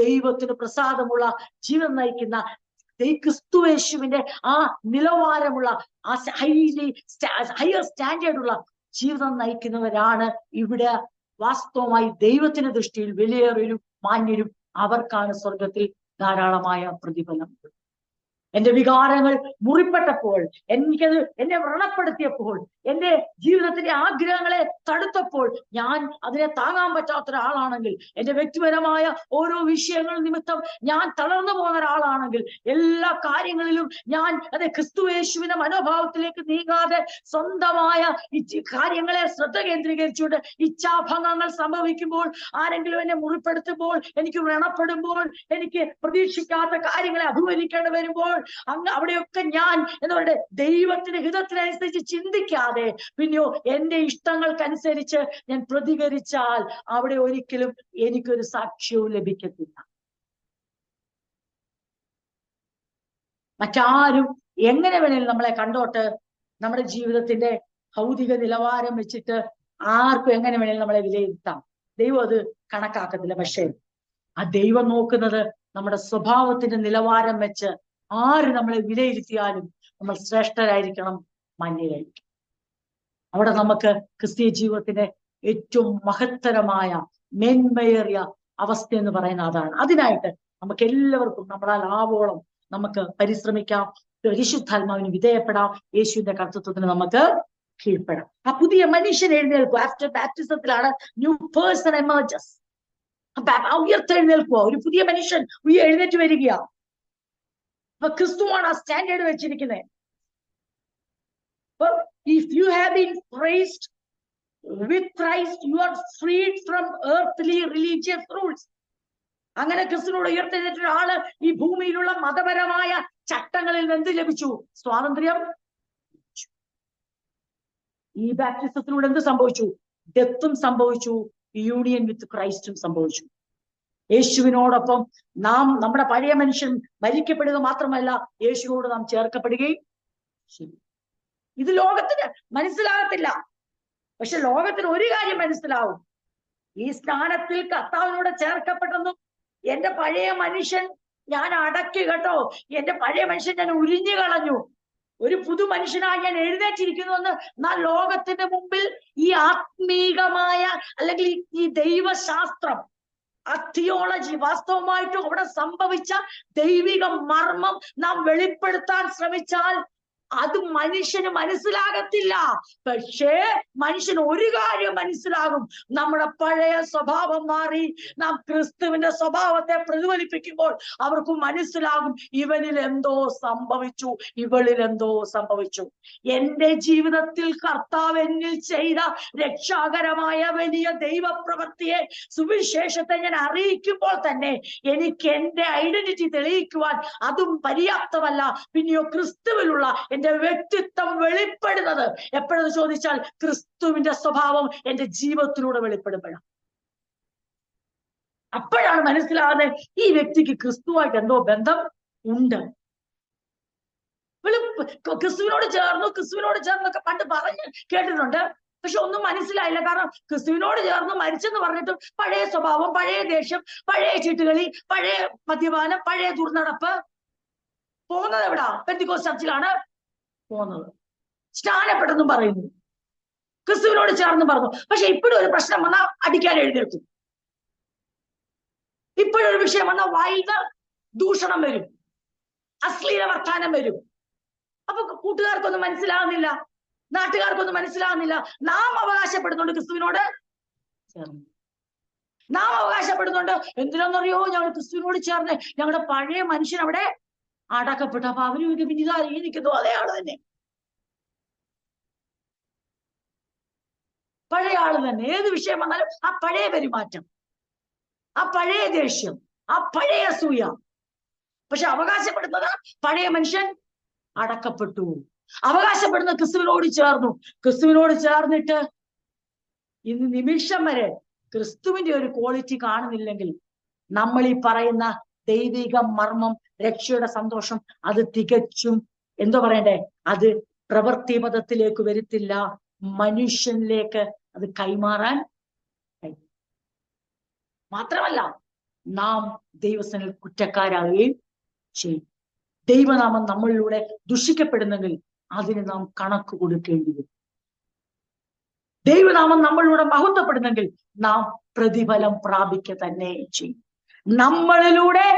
ദൈവത്തിന് പ്രസാദമുള്ള ജീവൻ നയിക്കുന്ന ക്രിസ്തുയേശുവിന്റെ ആ നിലവാരമുള്ള ആ ഹയർ സ്റ്റാൻഡേർഡുള്ള ജീവിതം നയിക്കുന്നവരാണ് ഇവിടെ വാസ്തവമായി ദൈവത്തിന്റെ ദൃഷ്ടിയിൽ വിലയേറിയരും മാന്യരും. അവർക്കാണ് സ്വർഗത്തിൽ ധാരാളമായ പ്രതിഫലം. എന്റെ വികാരങ്ങൾ മുറിപ്പെട്ടപ്പോൾ, എന്നെ വ്രണപ്പെടുത്തിയപ്പോൾ, എന്റെ ജീവിതത്തിന്റെ ആഗ്രഹങ്ങളെ തടുത്തപ്പോൾ ഞാൻ അതിനെ താങ്ങാൻ പറ്റാത്ത ഒരാളാണെങ്കിൽ, എന്റെ വ്യക്തിപരമായ ഓരോ വിഷയങ്ങൾ നിമിത്തം ഞാൻ തളർന്നു പോകുന്ന ഒരാളാണെങ്കിൽ, എല്ലാ കാര്യങ്ങളിലും ഞാൻ ക്രിസ്തുയേശുവിന്റെ മനോഭാവത്തിലേക്ക് നീങ്ങാതെ സ്വന്തമായ കാര്യങ്ങളെ ശ്രദ്ധ കേന്ദ്രീകരിച്ചുകൊണ്ട് ഇച്ഛാഭംഗങ്ങൾ സംഭവിക്കുമ്പോൾ, ആരെങ്കിലും എന്നെ മുറിപ്പെടുത്തുമ്പോൾ, എനിക്ക് വ്രണപ്പെടുമ്പോൾ, എനിക്ക് പ്രതീക്ഷിക്കാത്ത കാര്യങ്ങളെ അഭിമുഖീകരിക്കേണ്ടി വരുമ്പോൾ, അവിടെയൊക്കെ ഞാൻ എന്താ പറയുക, ദൈവത്തിന്റെ ഹിതത്തിനനുസരിച്ച് ചിന്തിക്കാതെ പിന്നെയോ എന്റെ ഇഷ്ടങ്ങൾക്കനുസരിച്ച് ഞാൻ പ്രതികരിച്ചാൽ അവിടെ ഒരിക്കലും എനിക്കൊരു സാക്ഷ്യവും ലഭിക്കത്തില്ല. മറ്റാരും എങ്ങനെ വേണേലും നമ്മളെ കണ്ടോട്ട്, നമ്മുടെ ജീവിതത്തിന്റെ ഭൗതിക നിലവാരം വെച്ചിട്ട് ആർക്കും എങ്ങനെ വേണേലും നമ്മളെ വിലയിരുത്താം. ദൈവം അത് കണക്കാക്കത്തില്ല. പക്ഷേ ആ ദൈവം നോക്കുന്നത് നമ്മുടെ സ്വഭാവത്തിന്റെ നിലവാരം വെച്ച് ആര് നമ്മളെ വിലയിരുത്തിയാലും നമ്മൾ ശ്രേഷ്ഠരായിരിക്കണം, മാന്യരായിരിക്കണം. അവിടെ നമുക്ക് ക്രിസ്തീയ ജീവിതത്തിന്റെ ഏറ്റവും മഹത്തരമായ മേന്മയേറിയ അവസ്ഥ എന്ന് പറയുന്ന അതാണ്. അതിനായിട്ട് നമുക്ക് എല്ലാവർക്കും നമ്മളാൽ ആവോളം നമുക്ക് പരിശ്രമിക്കാം, പരിശുദ്ധാത്മാവിന് വിധേയപ്പെടാം, യേശുവിന്റെ കർത്തൃത്വത്തിന് നമുക്ക് കീഴ്പ്പെടാം. ആ പുതിയ മനുഷ്യൻ എഴുന്നേൽക്കും. ആഫ്റ്റർ ബാപ്റ്റിസത്തിലാണ് ന്യൂ പേഴ്സൺ എമർജസ്. ഉയർത്തെഴുന്നേൽക്കുക, ഒരു പുതിയ മനുഷ്യൻ എഴുന്നേറ്റ് വരികയാണ്. അപ്പൊ ക്രിസ്തുവാണ് ആ സ്റ്റാൻഡേർഡ് വെച്ചിരിക്കുന്നത്. If you have been raised with Christ, you are freed from earthly religious rules. അങ്ങനെ ക്രിസ്തുവിനോട് ഉയർത്തെഴുന്നേറ്റ ഒരാള് ഈ ഭൂമിയിലുള്ള മതപരമായ ചട്ടങ്ങളിൽ നിന്ന് ലഭിച്ചു? സ്വാതന്ത്ര്യം. ഈ ബാപ്റ്റിസത്തിലൂടെ എന്ത് സംഭവിച്ചു? ഡെത്തും സംഭവിച്ചു, യൂണിയൻ വിത്ത് ക്രൈസ്റ്റും സംഭവിച്ചു. യേശുവിനോടൊപ്പം നമ്മുടെ പഴയ മനുഷ്യൻ മരിക്കപ്പെടുക മാത്രമല്ല, യേശുവിനോട് നാം ചേർക്കപ്പെടുകയും. ഇത് ലോകത്തിന് മനസ്സിലാകത്തില്ല, പക്ഷെ ലോകത്തിന് ഒരു കാര്യം മനസ്സിലാവും. ഈ സ്നാനത്തിൽ കർത്താവിനോട് ചേർക്കപ്പെട്ടെന്നും എന്റെ പഴയ മനുഷ്യൻ ഞാൻ അടക്കി കേട്ടോ, എന്റെ പഴയ മനുഷ്യൻ ഞാൻ ഉരിഞ്ഞു കളഞ്ഞു, ഒരു പുതു മനുഷ്യനായി ഞാൻ എഴുന്നേറ്റിരിക്കുന്നു എന്ന് ലോകത്തിന്റെ മുമ്പിൽ ഈ ആത്മീകമായ അല്ലെങ്കിൽ ഈ ദൈവശാസ്ത്രം, ആ തിയോളജി, വാസ്തവമായിട്ടും അവിടെ സംഭവിച്ച ദൈവിക മർമ്മം നാം വെളിപ്പെടുത്താൻ ശ്രമിച്ചാൽ അത് മനുഷ്യന് മനസ്സിലാകത്തില്ല. പക്ഷേ മനുഷ്യന് ഒരു കാര്യം മനസ്സിലാകും, നമ്മുടെ പഴയ സ്വഭാവം മാറി നാം ക്രിസ്തുവിന്റെ സ്വഭാവത്തെ പ്രതിഫലിപ്പിക്കുമ്പോൾ അവർക്ക് മനസ്സിലാകും, ഇവനിൽ എന്തോ സംഭവിച്ചു, ഇവളിൽ എന്തോ സംഭവിച്ചു. എന്റെ ജീവിതത്തിൽ കർത്താവ് എന്നിൽ ചെയ്ത രക്ഷാകരമായ വലിയ ദൈവപ്രവൃത്തിയെ, സുവിശേഷത്തെ ഞാൻ അറിയിക്കുമ്പോൾ തന്നെ എനിക്ക് എന്റെ ഐഡന്റിറ്റി തെളിയിക്കുവാൻ അതും പര്യാപ്തമല്ല. പിന്നെയോ ക്രിസ്തുവിലുള്ള എന്റെ വ്യക്തിത്വം വെളിപ്പെടുന്നത് എപ്പോഴെന്ന് ചോദിച്ചാൽ ക്രിസ്തുവിന്റെ സ്വഭാവം എന്റെ ജീവിതത്തിലൂടെ വെളിപ്പെടുമ്പോഴാണ്. അപ്പോഴാണ് മനസ്സിലാകുന്നത് ഈ വ്യക്തിക്ക് ക്രിസ്തുവായിട്ട് എന്തോ ബന്ധം ഉണ്ട്. ക്രിസ്തുവിനോട് ചേർന്നൊക്കെ പണ്ട് പറഞ്ഞ് കേട്ടിട്ടുണ്ട്, പക്ഷെ ഒന്നും മനസ്സിലായില്ല. കാരണം ക്രിസ്തുവിനോട് ചേർന്ന് മരിച്ചെന്ന് പറഞ്ഞിട്ട് പഴയ സ്വഭാവം, പഴയ ദേഷ്യം, പഴയ ചീട്ടുകളി, പഴയ മദ്യപാനം, പഴയ ദുർനടപ്പ്. പോകുന്നത് എവിടാ? പെന്തിക്കോസ്ത് ചർച്ചിലാണ് പോകുന്നത്. സ്നാനപ്പെട്ടെന്നും പറയുന്നു, ക്രിസ്തുവിനോട് ചേർന്ന് പറഞ്ഞു. പക്ഷെ ഇപ്പോഴും ഒരു പ്രശ്നം വന്നാൽ അടിക്കാൻ എഴുന്നേൽക്കും. ഇപ്പോഴൊരു വിഷയം വന്നാൽ വായിന്ന് ദൂഷണം വരും, അശ്ലീല വർത്താനം വരും. അപ്പൊ കൂട്ടുകാർക്കൊന്നും മനസ്സിലാകുന്നില്ല, നാട്ടുകാർക്കൊന്നും മനസ്സിലാകുന്നില്ല. നാം അവകാശപ്പെടുന്നുണ്ട് ക്രിസ്തുവിനോട് ചേർന്ന്, നാം അവകാശപ്പെടുന്നുണ്ട്. എന്തിനാണെന്നറിയോ? ഞങ്ങൾ ക്രിസ്തുവിനോട് ചേർന്ന് ഞങ്ങളുടെ പഴയ മനുഷ്യൻ അവിടെ അടക്കപ്പെട്ടു. അപ്പൊ അവര് പിന്നിതാ ഈ നിൽക്കുന്നു, അതേ ആള് തന്നെ. പഴയ ആള് തന്നെ. ഏത് വിഷയം വന്നാലും ആ പഴയ പെരുമാറ്റം, ആ പഴയ ദേഷ്യം, ആ പഴയ അസൂയ. പക്ഷെ അവകാശപ്പെടുന്നത് പഴയ മനുഷ്യൻ അടക്കപ്പെട്ടു. അവകാശപ്പെടുന്ന ക്രിസ്തുവിനോട് ചേർന്നു. ക്രിസ്തുവിനോട് ചേർന്നിട്ട് ഇന്ന് നിമിഷം വരെ ക്രിസ്തുവിന്റെ ഒരു ക്വാളിറ്റി കാണുന്നില്ലെങ്കിൽ നമ്മൾ ഈ പറയുന്ന ദൈവിക മർമ്മം, രക്ഷയുടെ സന്തോഷം, അത് തികച്ചും എന്തോ പറയണ്ടേ, അത് പ്രവൃത്തിപഥത്തിലേക്ക് വരുത്തില്ല, മനുഷ്യനിലേക്ക് അത് കൈമാറാൻ കഴിയും. മാത്രമല്ല നാം ദൈവസനിൽ കുറ്റക്കാരാകുകയും ചെയ്യും. ദൈവനാമം നമ്മളിലൂടെ ദുഷിക്കപ്പെടുന്നെങ്കിൽ അതിന് നാം കണക്ക് കൊടുക്കേണ്ടി വരും. ദൈവനാമം നമ്മളിലൂടെ മഹത്വപ്പെടുന്നെങ്കിൽ നാം പ്രതിഫലം പ്രാപിക്കുക തന്നെ ചെയ്യും. നമ്മളിലൂടെ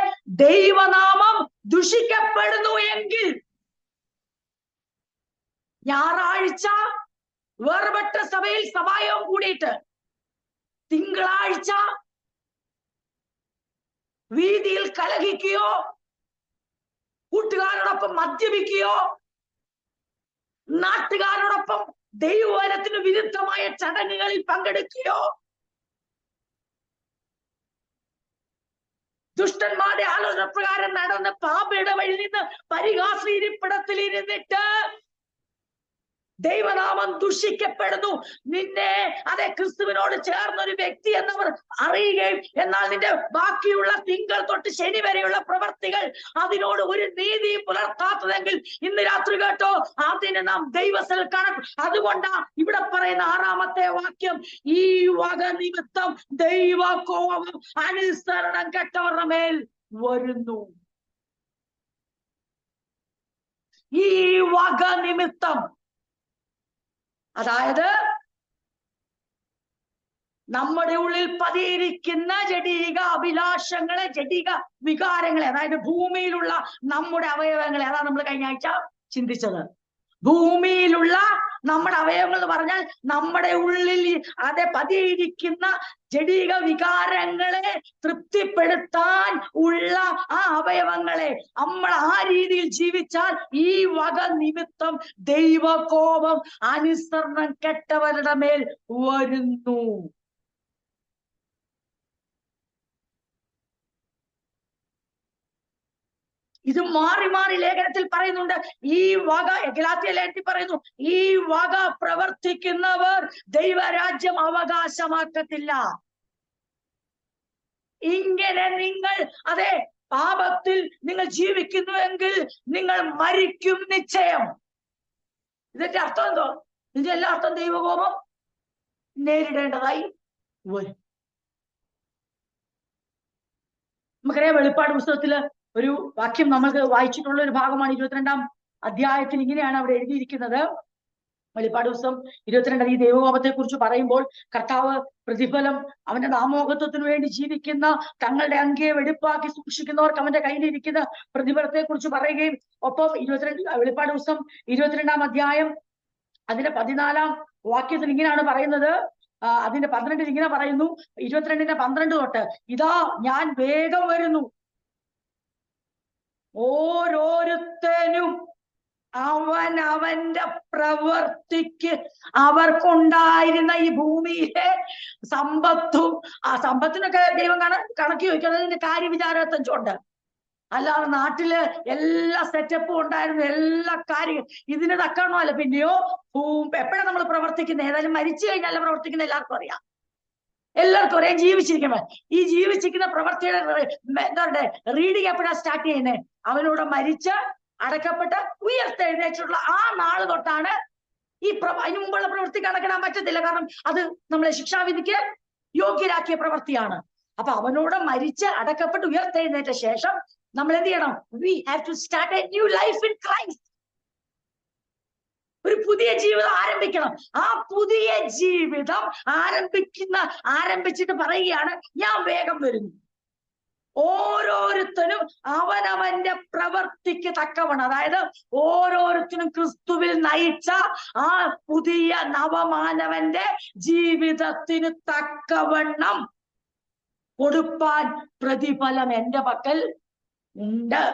ദൈവനാമം ദുഷിക്കപ്പെടുന്നു എങ്കിൽ ഞായറാഴ്ച വേർപെട്ട സഭയിൽ സഭായോഗം കൂടിയിട്ട് തിങ്കളാഴ്ച വീതിയിൽ കലഹിക്കുകയോ കൂട്ടുകാരോടൊപ്പം മദ്യപിക്കുകയോ നാട്ടുകാരോടൊപ്പം ദൈവവചനത്തിന് വിരുദ്ധമായ ചടങ്ങുകളിൽ പങ്കെടുക്കുകയോ ദുഷ്ടന്മാരുടെ ആലോചന പ്രകാരം നടന്ന് പാപയുടെ വഴി നിന്ന് പരിഹാസീരിപ്പിടത്തിൽ ഇരുന്നിട്ട് ദൈവനാമം ദുഷിക്കപ്പെടുന്നു. നിന്നെ അതെ ക്രിസ്തുവിനോട് ചേർന്നൊരു വ്യക്തി എന്നവർ അറിയുകയും എന്നാൽ നിന്റെ ബാക്കിയുള്ള തിങ്കൾ തൊട്ട് ശനി വരെയുള്ള പ്രവർത്തികൾ അതിനോട് ഒരു നീതിയും പുലർത്താത്തതെങ്കിൽ ഇന്ന് രാത്രി കേട്ടോ, അതിന് നാം ദൈവത്തിൽ കണക്ക്. അതുകൊണ്ടാ ഇവിടെ പറയുന്ന 6-ാമത്തെ വാക്യം, ഈ വക നിമിത്തം ദൈവ കോപം അനുസരണം കെട്ടവരുടെ മേൽ വരുന്നു. ഈ വക നിമിത്തം, അതായത് നമ്മുടെ ഉള്ളിൽ പതിയിരിക്കുന്ന ജഡിക അഭിലാഷങ്ങളെ, ജഡിക വികാരങ്ങളെ, അതായത് ഭൂമിയിലുള്ള നമ്മുടെ അവയവങ്ങളെ, അതാണ് നമ്മൾ കഴിഞ്ഞ ആഴ്ച ചിന്തിച്ചത്. ഭൂമിയിലുള്ള നമ്മുടെ അവയവങ്ങൾ എന്ന് പറഞ്ഞാൽ നമ്മുടെ ഉള്ളിൽ അതെ പതിയിരിക്കുന്ന ജഡിക വികാരങ്ങളെ തൃപ്തിപ്പെടുത്താൻ ഉള്ള ആ അവയവങ്ങളെ നമ്മൾ ആ രീതിയിൽ ജീവിച്ചാൽ ഈ വക നിമിത്തം ദൈവകോപം അനുസരണം കെട്ടവരുടെ മേൽ വരുന്നു. ഇത് മാറി മാറി ലേഖനത്തിൽ പറയുന്നുണ്ട്. ഈ വക, ഗലാത്യ ലേഖനത്തിൽ പറയുന്നു, ഈ വക പ്രവർത്തിക്കുന്നവർ ദൈവരാജ്യം അവകാശമാക്കത്തില്ല. ഇങ്ങനെ നിങ്ങൾ അതെ പാപത്തിൽ നിങ്ങൾ ജീവിക്കുന്നുവെങ്കിൽ നിങ്ങൾ മരിക്കും നിശ്ചയം. ഇതിന്റെ അർത്ഥം എന്തോ? ഇതിന്റെ എല്ലാ അർത്ഥം ദൈവകോപം നേരിടേണ്ടതായി വരും. നമുക്കറിയാം, വെളിപ്പാട് പുസ്തകത്തില് ഒരു വാക്യം നമ്മൾക്ക് വായിച്ചിട്ടുള്ള ഒരു ഭാഗമാണ്. 22-ാം അധ്യായത്തിൽ ഇങ്ങനെയാണ് അവിടെ എഴുതിയിരിക്കുന്നത്. വെളിപ്പാട് പുസ്തകം 22 ഈ ദൈവകോപത്തെ കുറിച്ച് പറയുമ്പോൾ കർത്താവ് പ്രതിഫലം അവന്റെ നാമോഹത്വത്തിന് വേണ്ടി ജീവിക്കുന്ന, തങ്ങളുടെ അങ്കിയെ വെടിപ്പാക്കി സൂക്ഷിക്കുന്നവർക്ക് അവന്റെ കയ്യിലിരിക്കുന്ന പ്രതിഫലത്തെ കുറിച്ച് പറയുകയും, ഒപ്പം 22 വെളിപ്പാട് പുസ്തകം 22-ാം അധ്യായം അതിന്റെ 14-ാം വാക്യത്തിൽ ഇങ്ങനെയാണ് പറയുന്നത്. അതിന്റെ 12-ൽ ഇങ്ങനെ പറയുന്നു, 22-ന്റെ 12 തൊട്ട്, ഇതാ ഞാൻ വേഗം വരുന്നു, ഓരോരുത്തനും അവൻ അവന്റെ പ്രവൃത്തിക്ക് അവർക്കുണ്ടായിരുന്ന ഈ ഭൂമിയിലെ സമ്പത്തും, ആ സമ്പത്തിനൊക്കെ ദൈവം കണക്കി വയ്ക്കുന്നത് അതിന്റെ കാര്യവിചാരത്തഞ്ചുണ്ട്. അല്ലാതെ നാട്ടില് എല്ലാ സെറ്റപ്പും ഉണ്ടായിരുന്നു, എല്ലാ കാര്യം ഇതിന് തക്കണമല്ല. പിന്നെയോ എപ്പോഴാണ് നമ്മൾ പ്രവർത്തിക്കുന്നത്? ഏതായാലും മരിച്ചു കഴിഞ്ഞാൽ പ്രവർത്തിക്കുന്ന എല്ലാവർക്കും അറിയാം. എല്ലാവർക്കും ഒരേ ജീവിച്ചിരിക്കുമ്പോൾ ഈ ജീവിച്ചിരിക്കുന്ന പ്രവർത്തിയുടെ എന്താ പറയുക, റീഡിങ് എപ്പോഴാണ് സ്റ്റാർട്ട് ചെയ്യുന്നത്? അവനോട് മരിച്ച് അടക്കപ്പെട്ട് ഉയർത്തെഴുന്നേറ്റുള്ള ആ നാള് തൊട്ടാണ് ഈ അതിന് മുമ്പുള്ള പ്രവൃത്തി കണക്കിടാൻ പറ്റത്തില്ല. കാരണം അത് നമ്മളെ ശിക്ഷാവിധിക്ക് യോഗ്യരാക്കിയ പ്രവൃത്തിയാണ്. അപ്പൊ അവനോട് മരിച്ച് അടക്കപ്പെട്ട് ഉയർത്തെഴുന്നേറ്റ ശേഷം നമ്മൾ എന്ത് ചെയ്യണം? We have to start a new life in Christ. ഒരു പുതിയ ജീവിതം ആരംഭിക്കണം. ആ പുതിയ ജീവിതം ആരംഭിച്ചിട്ട് പറയുകയാണ്, ഞാൻ വേഗം വരുന്നു. ഓരോരുത്തരും അവനവന്റെ പ്രവൃത്തിക്ക് തക്കവണ്ണം, അതായത് ഓരോരുത്തരും ക്രിസ്തുവിൽ നയിച്ച ആ പുതിയ നവമാനവന്റെ ജീവിതത്തിന് തക്കവണ്ണം കൊടുപ്പാൻ പ്രതിഫലം എന്റെ പക്കൽ ഉണ്ട്.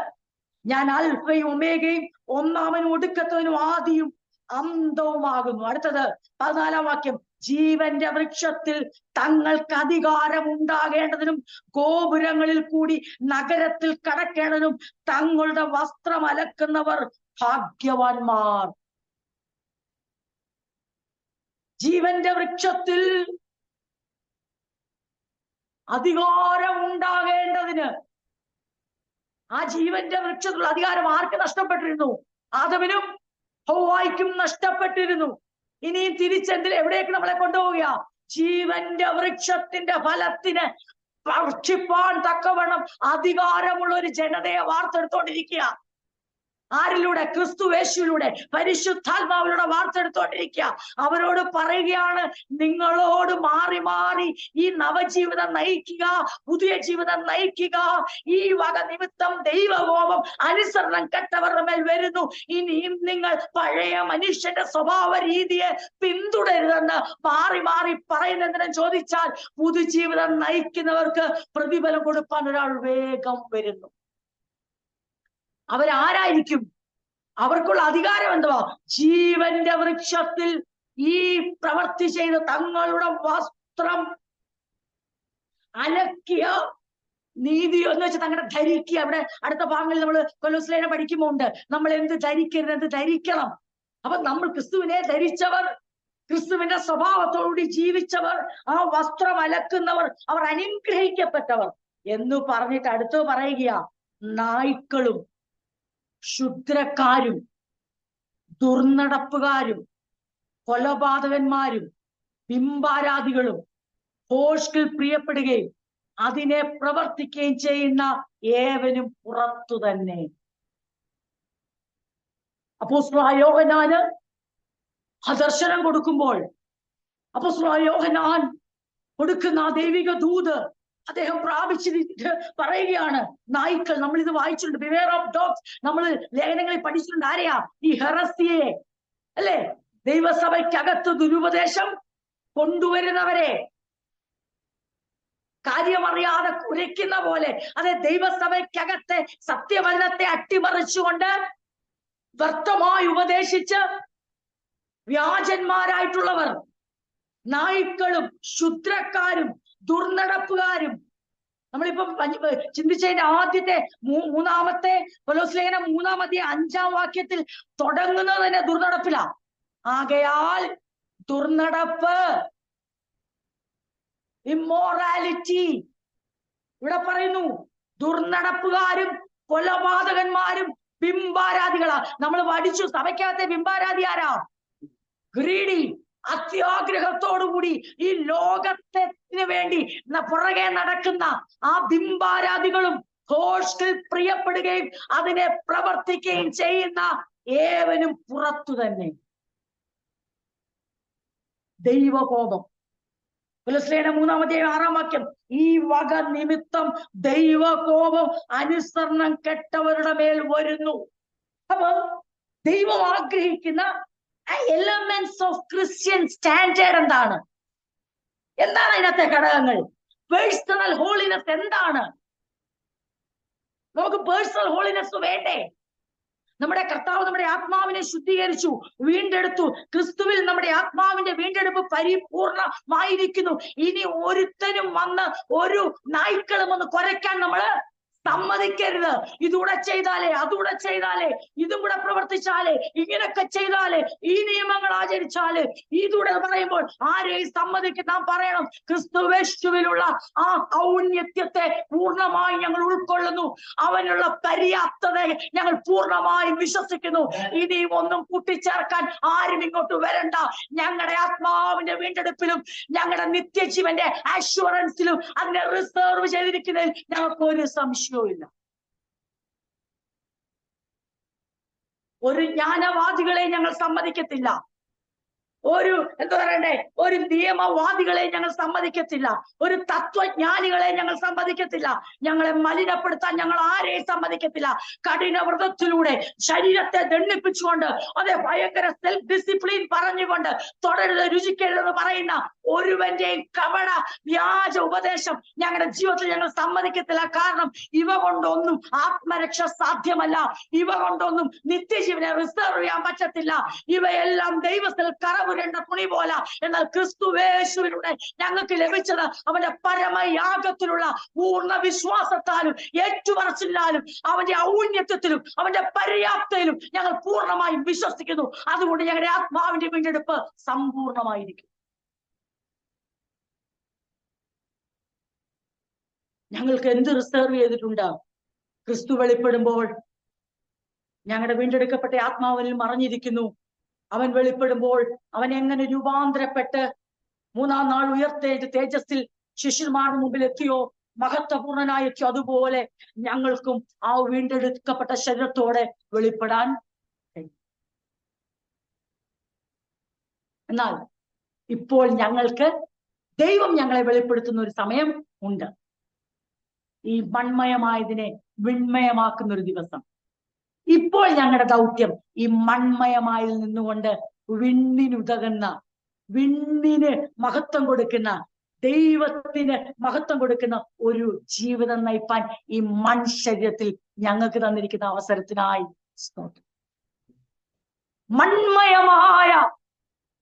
ഞാൻ അൽഫയും ഒമേഗയും, ഒന്നാമനും ഒടുക്കത്തവനും ആദിയും അന്തവുമാകുന്നു. അടുത്തത് 14-ാം വാക്യം, ജീവന്റെ വൃക്ഷത്തിൽ തങ്ങൾക്ക് അധികാരം ഉണ്ടാകേണ്ടതിനും ഗോപുരങ്ങളിൽ കൂടി നഗരത്തിൽ കടക്കേണ്ടതിനും തങ്ങളുടെ വസ്ത്രം അലക്കുന്നവർ ഭാഗ്യവാന്മാർ. ജീവന്റെ വൃക്ഷത്തിൽ അധികാരം ഉണ്ടാകേണ്ടതിന്, ആ ജീവന്റെ വൃക്ഷത്തിലുള്ള അധികാരം ആർക്ക് നഷ്ടപ്പെട്ടിരുന്നു? ആദമിനും ഹൗവായ്ക്കും നഷ്ടപ്പെട്ടിരുന്നു. ഇനിയും എവിടേക്ക് നമ്മളെ കൊണ്ടുപോവുക? ജീവന്റെ വൃക്ഷത്തിന്റെ ഫലത്തിന് ഭക്ഷിപ്പാൻ തക്കവണ്ണം അധികാരമുള്ള ഒരു ജനതയെ വാർത്തെടുത്തോണ്ടിരിക്കുക. ആരിലൂടെ? ക്രിസ്തുവേശുവിലൂടെ, പരിശുദ്ധാത്മാവിലൂടെ വാർത്തെടുത്തോണ്ടിരിക്കുക. അവരോട് പറയുകയാണ്, നിങ്ങളോട് മാറി മാറി ഈ നവജീവിതം നയിക്കുക, പുതിയ ജീവിതം നയിക്കുക. ഈ വക നിമിത്തം ദൈവകോപം അനുസരണം കെട്ടവരുടെ മേൽ വരുന്നു. ഇനിയും നിങ്ങൾ പഴയ മനുഷ്യന്റെ സ്വഭാവ രീതിയെ പിന്തുടരുതെന്ന് മാറി മാറി പറയുന്നതിനെ ചോദിച്ചാൽ, പുതുജീവിതം നയിക്കുന്നവർക്ക് പ്രതിഫലം കൊടുക്കാൻ ഒരാൾ വേഗം വരുന്നു. അവരാരായിരിക്കും? അവർക്കുള്ള അധികാരം എന്തുവാ? ജീവന്റെ വൃക്ഷത്തിൽ ഈ പ്രവൃത്തി ചെയ്ത് തങ്ങളുടെ വസ്ത്രം അലക്കിയ നീതി എന്ന് വെച്ചാൽ തങ്ങളുടെ ധരിക്കുക. അവിടെ അടുത്ത ഭാഗങ്ങളിൽ നമ്മൾ കൊലോസ്യലേഖനം പഠിക്കുമ്പോണ്ട് നമ്മൾ എന്ത് ധരിക്കരുത്, എന്ത് ധരിക്കണം. അപ്പൊ നമ്മൾ ക്രിസ്തുവിനെ ധരിച്ചവർ, ക്രിസ്തുവിന്റെ സ്വഭാവത്തോടുകൂടി ജീവിച്ചവർ, ആ വസ്ത്രം അലക്കുന്നവർ, അവർ അനുഗ്രഹിക്കപ്പെട്ടവർ എന്ന് പറഞ്ഞിട്ട് അടുത്ത് പറയുക, നായ്ക്കളും ക്ഷുദ്രക്കാരും ദുർനടപ്പുകാരും കൊലപാതകന്മാരും ബിംബാരാധികളും ഭോഷ്കിൽ പ്രിയപ്പെടുകയും അതിനെ പ്രവർത്തിക്കുകയും ചെയ്യുന്ന ഏവനും പുറത്തു തന്നെ. അപ്പോസ്തലനായ യോഹന്നാന് ആ ദർശനം കൊടുക്കുമ്പോൾ അപ്പോസ്തലനായ യോഹന്നാൻ കൊടുക്കുന്ന ആ ദൈവിക ദൂത് അദ്ദേഹം പ്രാപിച്ചിട്ട് പറയുകയാണ്, നായ്ക്കൾ. നമ്മൾ ഇത് വായിച്ചിട്ടുണ്ട്, ബിവെയർ ഓഫ് ഡോഗ്സ്. നമ്മൾ ലേഖനങ്ങളിൽ പഠിച്ചിട്ടുണ്ട്. ആരെയാ? ഈ ഹെറസിയെ, അല്ലെ? ദൈവസഭയ്ക്കകത്ത് ദുരുപദേശം കൊണ്ടുവരുന്നവരെ, കാര്യമറിയാതെ കുരയ്ക്കുന്ന പോലെ, അതെ, ദൈവസഭയ്ക്കകത്തെ സത്യവചനത്തെ അട്ടിമറിച്ചുകൊണ്ട് വ്യർത്ഥമായി ഉപദേശിച്ച് വ്യാജന്മാരായിട്ടുള്ളവർ, നായ്ക്കളും ക്ഷുദ്രക്കാരും ദുർനടപ്പുകാരും. നമ്മളിപ്പോ ചിന്തിച്ചതിന്റെ ആദ്യത്തെ മൂന്നാമത്തെ കൊലോസ്യലേഖനം 3-ാം അധ്യായം 5-ാം വാക്യത്തിൽ തുടങ്ങുന്നത് തന്നെ ദുർനടപ്പിലാ. ആകയാൽ ദുർനടപ്പ്, ഇമ്മോറാലിറ്റി, ഇവിടെ പറയുന്നു ദുർനടപ്പുകാരും കൊലപാതകന്മാരും ബിംബാരാധികളാ. നമ്മൾ പഠിച്ചു, സഭയ്ക്കകത്തെ ബിംബാരാധി ആരാ? ഗ്രീഡി, അത്യാഗ്രഹത്തോടുകൂടി ഈ ലോകത്തിന് വേണ്ടി പുറകെ നടക്കുന്ന ആ ബിംബാരാധികളും ഭോഷ്കിൽ പ്രിയപ്പെടുകയും അതിനെ പ്രവർത്തിക്കുകയും ചെയ്യുന്ന ഏവനും പുറത്തു തന്നെ. ദൈവകോപം. കൊലോസ്യലേഖനം 3-ാം അധ്യായം 6-ാം വാക്യം, ഈ വക നിമിത്തം ദൈവകോപം അനുസരണം കെട്ടവരുടെ മേൽ വരുന്നു. അപ്പൊ ദൈവം ആഗ്രഹിക്കുന്ന എലമെന്റ്സ് ഓഫ് ക്രിസ്ത്യൻ സ്റ്റാൻഡേർഡ് എന്താണ്? അതിനകത്തെ ഘടകങ്ങൾ? പേഴ്സണൽ ഹോളിനെസ് എന്താണ്? നമുക്ക് പേഴ്സണൽ ഹോളിനെസ് വേണ്ടേ? നമ്മുടെ കർത്താവ് നമ്മുടെ ആത്മാവിനെ ശുദ്ധീകരിച്ചു, വീണ്ടെടുത്തു. ക്രിസ്തുവിൽ നമ്മുടെ ആത്മാവിന്റെ വീണ്ടെടുപ്പ് പരിപൂർണമായിരിക്കുന്നു. ഇനി ഒരുത്തനും വന്ന് ഒരു നായ്ക്കളും ഒന്ന് കുരയ്ക്കാൻ നമ്മള് സമ്മതിക്കരുത്. ഇതൂടെ ചെയ്താലേ, അതൂടെ ചെയ്താലേ, ഇതും കൂടെ പ്രവർത്തിച്ചാലേ, ഇങ്ങനൊക്കെ ചെയ്താലേ, ഈ നിയമങ്ങൾ ആചരിച്ചാലേ, ഇതൂടെ പറയുമ്പോൾ ആരെയും സമ്മതിക്കും. നാം പറയണം, ക്രിസ്തുവേശുവിലുള്ള ആ ഔന്നത്യത്തെ പൂർണ്ണമായി ഞങ്ങൾ ഉൾക്കൊള്ളുന്നു, അവനുള്ള പര്യാപ്തതയെ ഞങ്ങൾ പൂർണ്ണമായി വിശ്വസിക്കുന്നു. ഇനിയും ഒന്നും കൂട്ടിച്ചേർക്കാൻ ആരും ഇങ്ങോട്ട് വരണ്ട. ഞങ്ങളുടെ ആത്മാവിന്റെ വീണ്ടെടുപ്പിലും ഞങ്ങളുടെ നിത്യജീവന്റെ അഷ്വറൻസിലും അതിനെ റിസർവ് ചെയ്തിരിക്കുന്നതിൽ ഞങ്ങൾക്ക് ഒരു സംശയം ഇല്ല. ഒരു ജ്ഞാനവാദികളെ ഞങ്ങൾ സമ്മതിക്കത്തില്ല, ഒരു എന്താ പറയണ്ടേ, ഒരു നിയമവാദികളെ ഞങ്ങൾ സമ്മതിക്കത്തില്ല, ഒരു തത്വജ്ഞാനികളെ ഞങ്ങൾ സമ്മതിക്കത്തില്ല. ഞങ്ങളെ മലിനപ്പെടുത്താൻ ഞങ്ങൾ ആരെയും സമ്മതിക്കത്തില്ല. കഠിന വ്രതത്തിലൂടെ ശരീരത്തെ ദണ്ഡിപ്പിച്ചുകൊണ്ട്, അതെ, ഭയങ്കര സെൽഫ് ഡിസിപ്ലിൻ പറഞ്ഞുകൊണ്ട്, തുടരുത് രുചിക്കരുതെന്ന് പറയുന്ന ഒരുവന്റെയും കപട വ്യാജ ഉപദേശം ഞങ്ങളുടെ ജീവിതത്തിൽ ഞങ്ങൾ സമ്മതിക്കത്തില്ല. കാരണം ഇവ കൊണ്ടൊന്നും ആത്മരക്ഷ സാധ്യമല്ല. ഇവ കൊണ്ടൊന്നും നിത്യജീവനെ റിസർവ് ചെയ്യാൻ പറ്റത്തില്ല. ഇവയെല്ലാം ദൈവത്തിൽ കറപുരണ്ട തുണി പോലെ. എന്നാൽ ക്രിസ്തുവേശുവിലൂടെ ഞങ്ങൾക്ക് ലഭിച്ചത് അവന്റെ പരമയാഗത്തിലുള്ള പൂർണ്ണ വിശ്വാസത്താലും ഏറ്റുപറച്ചില്ലാലും അവന്റെ ഔന്നത്യത്തിലും അവന്റെ പര്യാപ്തയിലും ഞങ്ങൾ പൂർണ്ണമായും വിശ്വസിക്കുന്നു. അതുകൊണ്ട് ഞങ്ങളുടെ ആത്മാവിന്റെ വീണ്ടെടുപ്പ് സമ്പൂർണമായിരിക്കും. ഞങ്ങൾക്ക് എന്ത് റിസർവ് ചെയ്തിട്ടുണ്ട്? ക്രിസ്തു വെളിപ്പെടുമ്പോൾ ഞങ്ങളുടെ വീണ്ടെടുക്കപ്പെട്ട ആത്മാവിൽ മറഞ്ഞിരിക്കുന്നു. അവൻ വെളിപ്പെടുമ്പോൾ അവൻ എങ്ങനെ രൂപാന്തരപ്പെട്ട് മൂന്നാം നാൾ ഉയർത്തേറ്റ് തേജസ്സിൽ ശിഷ്യന്മാരുടെ മുമ്പിൽ എത്തിയോ, മഹത്വപൂർണനായി എത്തിയോ, അതുപോലെ ഞങ്ങൾക്കും ആ വീണ്ടെടുക്കപ്പെട്ട ശരീരത്തോടെ വെളിപ്പെടാൻ കഴിയും. എന്നാൽ ഇപ്പോൾ ഞങ്ങൾക്ക് ദൈവം ഞങ്ങളെ വെളിപ്പെടുത്തുന്ന ഒരു സമയം ഉണ്ട്. ഈ മൺമയമായതിനെ വിൺമയമാക്കുന്ന ഒരു ദിവസം. ഇപ്പോൾ ഞങ്ങളുടെ ദൗത്യം ഈ മൺമയമായിൽ നിന്നുകൊണ്ട് വിണ്ണിനുതകുന്ന, വിണ്ണിന് മഹത്വം കൊടുക്കുന്ന, ദൈവത്തിന് മഹത്വം കൊടുക്കുന്ന ഒരു ജീവിതം നയിപ്പാൻ ഈ മൺശരീരത്തിൽ ഞങ്ങൾക്ക് തന്നിരിക്കുന്ന അവസരത്തിനായി സ്തോത്രം. മൺമയമായ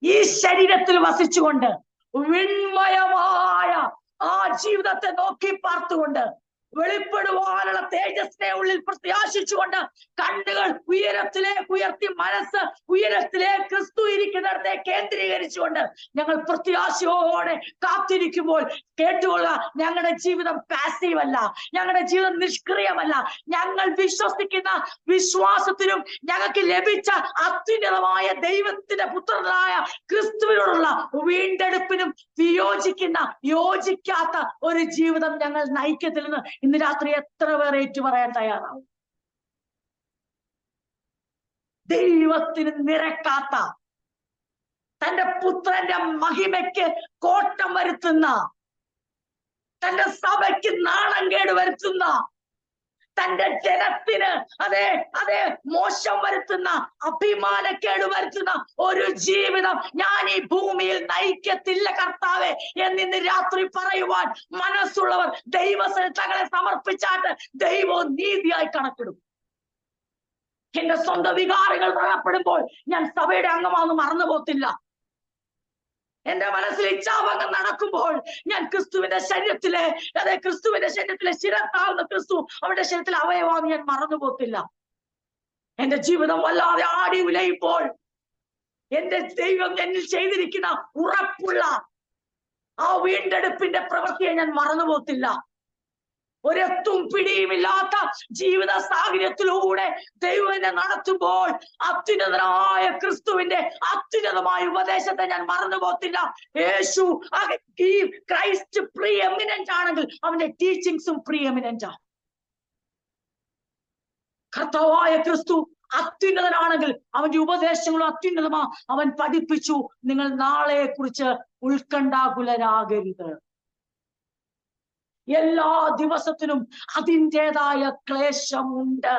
ഈ ശരീരത്തിൽ വസിച്ചുകൊണ്ട് വിൺമയമായ ആ ജീവിതത്തെ നോക്കി പാർത്തുകൊണ്ട് വെളിപ്പെടുവാനുള്ള തേജസ്സിനെ ഉള്ളിൽ പ്രത്യാശിച്ചുകൊണ്ട് കണ്ണുകൾ ഉയരത്തിലേക്ക് ഉയർത്തി മനസ്സ് ഉയരത്തിലേക്ക് ക്രിസ്തു ഇരിക്കുന്നിടത്തെ കേന്ദ്രീകരിച്ചുകൊണ്ട് ഞങ്ങൾ പ്രത്യാശയോടെ കാത്തിരിക്കുമ്പോൾ കേട്ടുകൊള്ളുക, ഞങ്ങളുടെ ജീവിതം പാസീവ് അല്ല, ഞങ്ങളുടെ ജീവിതം നിഷ്ക്രിയമല്ല. ഞങ്ങൾ വിശ്വസിക്കുന്ന വിശ്വാസത്തിനും ഞങ്ങൾക്ക് ലഭിച്ച അത്യുന്നതമായ ദൈവത്തിന്റെ പുത്രനായ ക്രിസ്തുവിനോടുള്ള വീണ്ടെടുപ്പിനും വിയോജിക്കുന്ന യോജിക്കാത്ത ഒരു ജീവിതം ഞങ്ങൾ നയിക്കത്തില്ലെന്ന് ഇന്ന് രാത്രി എത്ര പേർ ഏറ്റു പറയാൻ തയ്യാറാവും? ദൈവത്തിന് നിരക്കാത്ത, തന്റെ പുത്രന്റെ മഹിമയ്ക്ക് കോട്ടം വരുത്തുന്ന, തന്റെ സഭയ്ക്ക് നാണം കേട് വരുത്തുന്ന, തന്റെ ജനത്തിന് അതെ മോശം വരുത്തുന്ന, അഭിമാനക്കേട് വരുത്തുന്ന ഒരു ജീവിതം ഞാൻ ഈ ഭൂമിയിൽ നയിക്കത്തില്ല കർത്താവേ എന്നിന്ന് രാത്രി പറയുവാൻ മനസ്സുള്ളവർ ദൈവത്തിന് തങ്ങളെ സമർപ്പിച്ചാട്ട് ദൈവം നീതിയായി കണക്കിടും. എന്റെ സ്വന്തം വികാരങ്ങൾ വ്രണപ്പെടുമ്പോൾ ഞാൻ സഭയുടെ അംഗമാണെന്ന് മറന്നു പോകത്തില്ല. എന്റെ മനസ്സിൽ ഇച്ഛാഭംഗം നടക്കുമ്പോൾ ഞാൻ ക്രിസ്തുവിന്റെ ശരീരത്തിലെ ശിരത്താവുന്ന ക്രിസ്തു അവന്റെ ശരീരത്തിലെ അവയവാന്ന് ഞാൻ മറന്നു പോകത്തില്ല. എന്റെ ജീവിതം വല്ലാതെ ആടി ഉലയുമ്പോൾ എന്റെ ദൈവം എന്നിൽ ചെയ്തിരിക്കുന്ന ഉറപ്പുള്ള ആ വീണ്ടെടുപ്പിന്റെ പ്രവൃത്തിയെ ഞാൻ മറന്നു പോകത്തില്ല. ഒരെത്തും പിടിയുമില്ലാത്ത ജീവിത സാഹചര്യത്തിലൂടെ ദൈവം എന്നെ നടത്തുമ്പോൾ അത്യുന്നതനായ ക്രിസ്തുവിന്റെ അത്യുന്നതമായ ഉപദേശത്തെ ഞാൻ മറന്നു പോകത്തില്ല. യേശു ക്രൈസ്റ്റ് പ്രീ എമിനന്റ് ആണെങ്കിൽ അവന്റെ ടീച്ചിങ്സും പ്രീ എമിനന്റ് ആണ്. കർത്താവായ ക്രിസ്തു അത്യുന്നതനാണെങ്കിൽ അവന്റെ ഉപദേശങ്ങളും അത്യുന്നതമാ. അവൻ പഠിപ്പിച്ചു, നിങ്ങൾ നാളെയെ കുറിച്ച് ഉത്കണ്ഠാകുലരാകരുത്. എല്ലാ ദിവസത്തിനും അതിൻ്റെതായ ക്ലേശമുണ്ട്.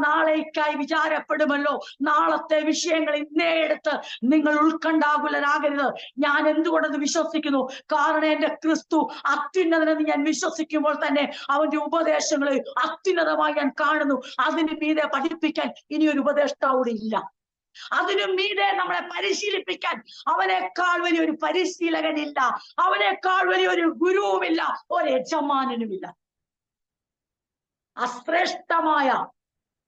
നാളേക്കായി വിചാരപ്പെടുമല്ലോ. നാളത്തെ വിഷയങ്ങൾ ഇന്നേ എടുത്ത് നിങ്ങൾ ഉത്കണ്ഠാകുലരാകരുത്. ഞാൻ എന്തുകൊണ്ടെന്ന് വിശ്വസിക്കുന്നു? കാരണം എന്റെ ക്രിസ്തു അത്യുന്നതനെന്ന് ഞാൻ വിശ്വസിക്കുമ്പോൾ തന്നെ അവന്റെ ഉപദേശങ്ങളെ അത്യുന്നതമായി ഞാൻ കാണുന്നു. അതിന് മീതെ പഠിപ്പിക്കാൻ ഇനിയൊരു ഉപദേഷ്ടാവിടെ ഇല്ല. അതിനും മീതെ നമ്മളെ പരിശീലിപ്പിക്കാൻ അവനേക്കാൾ വലിയൊരു പരിശീലകനില്ല, അവനേക്കാൾ വലിയൊരു ഗുരുവുമില്ല, ഒരു യജമാനനുമില്ല. അശ്രേഷ്ഠമായ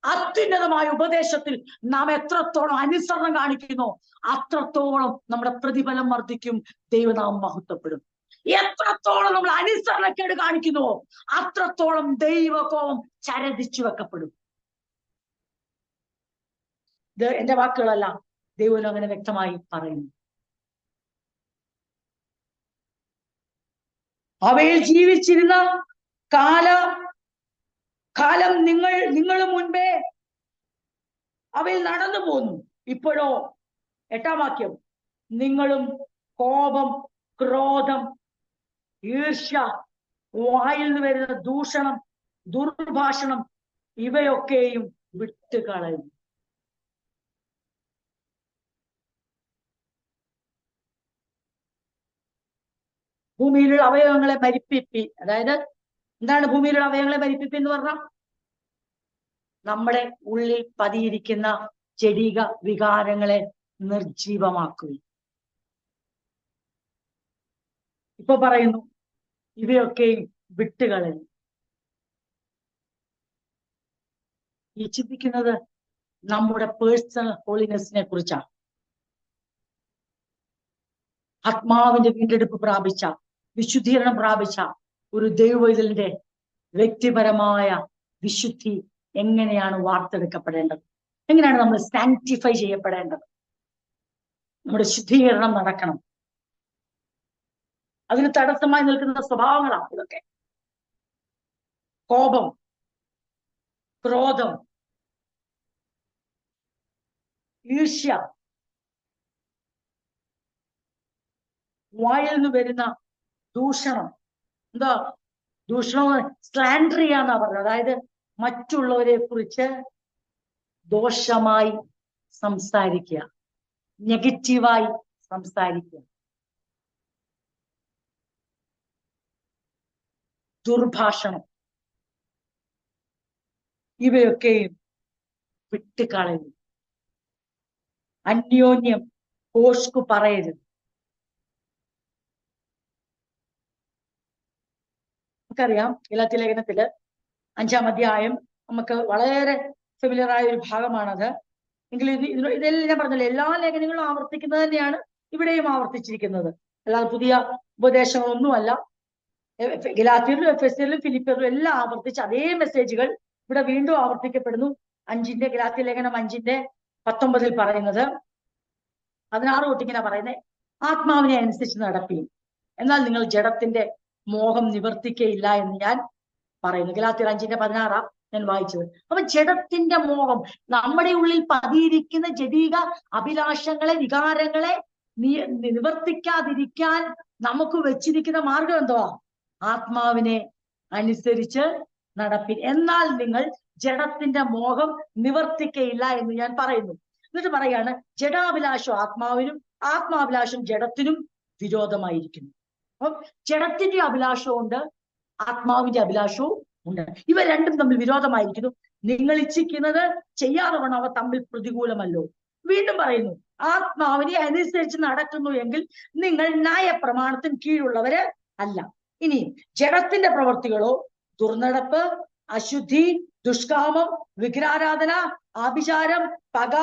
അത്യുന്നതമായ ഉപദേശത്തിൽ നാം എത്രത്തോളം അനുസരണം കാണിക്കുന്നോ അത്രത്തോളം നമ്മുടെ പ്രതിഫലം വർദ്ധിക്കും, ദൈവനാമം മഹത്വപ്പെടും. എത്രത്തോളം നമ്മൾ അനുസരണക്കേട് കാണിക്കുന്നുവോ അത്രത്തോളം ദൈവകോപം ചരതിച്ചു വെക്കപ്പെടും. എന്റെ വാക്കുകളല്ല, ദൈവം അങ്ങനെ വ്യക്തമായി പറയുന്നു. അവയിൽ ജീവിച്ചിരുന്ന കാലം നിങ്ങളും മുൻപേ അവയിൽ നടന്നു പോന്നു. ഇപ്പോഴോ 8-ാം വാക്യം, നിങ്ങളും കോപം, ക്രോധം, ഈർഷ്യ, വായിൽ നിന്ന് വരുന്ന ദൂഷണം, ദുർഭാഷണം ഇവയൊക്കെയും വിട്ടുകളയും. ഭൂമിയിലുള്ള അവയവങ്ങളെ മരിപ്പിപ്പി. അതായത് എന്താണ് ഭൂമിയിലുള്ള അവയവങ്ങളെ മരിപ്പിപ്പി എന്ന് പറഞ്ഞാൽ? നമ്മുടെ ഉള്ളിൽ പതിയിരിക്കുന്ന ജഡിക വികാരങ്ങളെ നിർജീവമാക്കുക. ഇപ്പൊ പറയുന്നു ഇവയൊക്കെയും വിട്ടുകളയും. ഈ ചിന്തിക്കുന്നത് നമ്മുടെ പേഴ്സണൽ ഹോളിനെസിനെ കുറിച്ചാണ്. ആത്മാവിന്റെ വീണ്ടെടുപ്പ് പ്രാപിച്ച, വിശുദ്ധീകരണം പ്രാപിച്ച ഒരു ദൈവവൈതലിന്റെ വ്യക്തിപരമായ വിശുദ്ധി എങ്ങനെയാണ് വാർത്തെടുക്കപ്പെടേണ്ടത്, എങ്ങനെയാണ് നമ്മൾ സാങ്ക്ടിഫൈ ചെയ്യപ്പെടേണ്ടത്, നമ്മുടെ ശുദ്ധീകരണം നടക്കണം. അതിന് തടസ്സമായി നിൽക്കുന്ന സ്വഭാവങ്ങളാണ് ഇതൊക്കെ. കോപം, ക്രോധം, ഈർഷ്യ, വായിൽ നിന്ന് വരുന്ന ദൂഷണം. എന്താ ദൂഷണം? സ്ലാൻഡർ എന്നാ പറഞ്ഞത്. അതായത് മറ്റുള്ളവരെ കുറിച്ച് ദോഷമായി സംസാരിക്കുക, നെഗറ്റീവായി സംസാരിക്കുക. ദുർഭാഷണം, ഇവയൊക്കെയും വിട്ടുകളയും. അന്യോന്യം പോഷ്കു പറയരുത്. നമുക്കറിയാം ഗലാത്യ ലേഖനത്തില് 5-ാം അധ്യായം നമുക്ക് വളരെ ഫെമിലിയർ ആയ ഒരു ഭാഗമാണത്. എങ്കിലും ഇതെല്ലാം ഞാൻ പറഞ്ഞല്ലോ, എല്ലാ ലേഖനങ്ങളും ആവർത്തിക്കുന്നത് തന്നെയാണ് ഇവിടെയും ആവർത്തിച്ചിരിക്കുന്നത്. അല്ലാതെ പുതിയ ഉപദേശങ്ങളൊന്നുമല്ല. ഗലാത്യരിലും എഫെസ്യരിലും ഫിലിപ്പിയറിലും എല്ലാം ആവർത്തിച്ച് അതേ മെസ്സേജുകൾ ഇവിടെ വീണ്ടും ആവർത്തിക്കപ്പെടുന്നു. ഗലാത്യ ലേഖനം 5:19 പറയുന്നത്, 16 തൊട്ട് ഇങ്ങനെ പറയുന്നത്, ആത്മാവിനെ അനുസരിച്ച് നടപ്പീൻ, എന്നാൽ നിങ്ങൾ ജഡത്തിന്റെ മോഹം നിവർത്തിക്കയില്ല എന്ന് ഞാൻ പറയുന്നു. ഗലാത്യർ 5:16 ഞാൻ വായിച്ചത്. അപ്പൊ ജഡത്തിന്റെ മോഹം, നമ്മുടെ ഉള്ളിൽ പതിയിരിക്കുന്ന ജഡീക അഭിലാഷങ്ങളെ, വികാരങ്ങളെ നിവർത്തിക്കാതിരിക്കാൻ നമുക്ക് വെച്ചിരിക്കുന്ന മാർഗം എന്തുവാ? ആത്മാവിനെ അനുസരിച്ച് നടപ്പിൻ, എന്നാൽ നിങ്ങൾ ജഡത്തിന്റെ മോഹം നിവർത്തിക്കയില്ല എന്ന് ഞാൻ പറയുന്നു. എന്നിട്ട് പറയാണ്, ജഡാഭിലാഷം ആത്മാവിനും ആത്മാഭിലാഷം ജഡത്തിനും വിരോധമായിരിക്കുന്നു. അപ്പം ജഡത്തിന്റെ അഭിലാഷവും ഉണ്ട്, ആത്മാവിന്റെ അഭിലാഷവും ഉണ്ട്. ഇവ രണ്ടും തമ്മിൽ വിരോധമായിരിക്കുന്നു. നിങ്ങൾ ഇച്ഛിക്കുന്നത് ചെയ്യാതെ വേണം, അവ തമ്മിൽ പ്രതികൂലമല്ലോ. വീണ്ടും പറയുന്നു, ആത്മാവിനെ അനുസരിച്ച് നടക്കുന്നു എങ്കിൽ നിങ്ങൾ ന്യായപ്രമാണത്തിന് കീഴുള്ളവര് അല്ല. ഇനി ജഡത്തിന്റെ പ്രവൃത്തികളോ ദുർനടപ്പ്, അശുദ്ധി, ദുഷ്കാമം, വിഗ്രഹാരാധന, ആഭിചാരം, പക,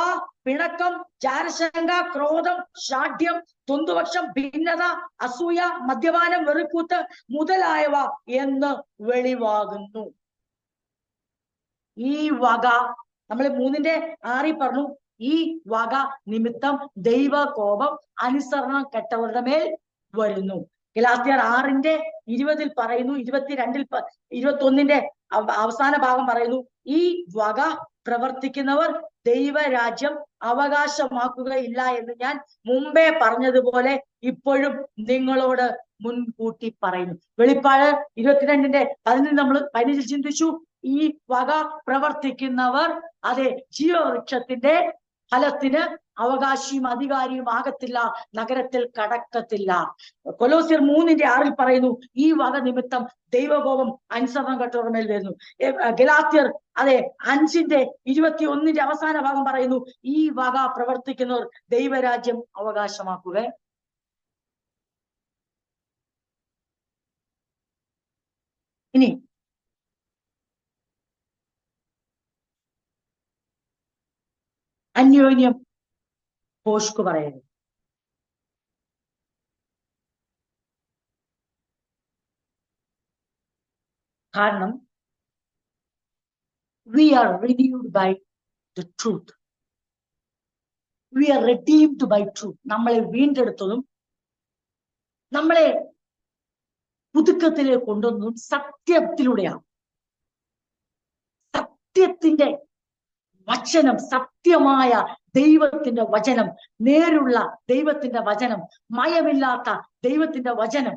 പിണക്കം, ചാരശങ്ക, ക്രോധം, ഷാഠ്യം, ദ്വന്ദ്വപക്ഷം, ഭിന്നത, അസൂയ, മദ്യപാനം, വെറിക്കൂത്ത് മുതലായവ എന്ന് വെളിവാകുന്നു. ഈ വക നമ്മൾ 3:6 പറഞ്ഞു, ഈ വക നിമിത്തം ദൈവകോപം അനുസരണം കെട്ടവരുടെ മേൽ വരുന്നു. ഗലാത്യർ 6:20 പറയുന്നു, 21 അവസാന ഭാഗം പറയുന്നു, ഈ വക പ്രവർത്തിക്കുന്നവർ ദൈവരാജ്യം അവകാശമാക്കുകയില്ല എന്ന് ഞാൻ മുമ്പേ പറഞ്ഞതുപോലെ ഇപ്പോഴും നിങ്ങളോട് മുൻകൂട്ടി പറയുന്നു. വെളിപ്പാട് 22:15 നമ്മൾ 15 ചിന്തിച്ചു. ഈ വക പ്രവർത്തിക്കുന്നവർ അതെ ജീവവൃക്ഷത്തിന്റെ ഫലത്തിന് അവകാശിയും അധികാരിയും ആകത്തില്ല, നഗരത്തിൽ കടക്കത്തില്ല. കൊലോസ്യർ 3:6 പറയുന്നു, ഈ വക നിമിത്തം ദൈവകോപം അനുസരണം കെട്ടവരുടെ മേൽ വരുന്നു. ഗലാത്യർ 5:21 അവസാന ഭാഗം പറയുന്നു, ഈ വക പ്രവർത്തിക്കുന്നവർ ദൈവരാജ്യം അവകാശമാക്കുക. ഇനി അന്യോന്യം പോഷ്കു പറയരുത്. കാരണം we are renewed by the truth. We are redeemed by truth. നമ്മളെ വീണ്ടെടുത്തതും നമ്മളെ പുതുക്കത്തിലേക്ക് കൊണ്ടുവന്നതും സത്യത്തിലൂടെയാണ്. സത്യത്തിന്റെ വചനം, സത്യമായ ദൈവത്തിന്റെ വചനം, നേരുള്ള ദൈവത്തിന്റെ വചനം, മയമില്ലാത്ത ദൈവത്തിന്റെ വചനം,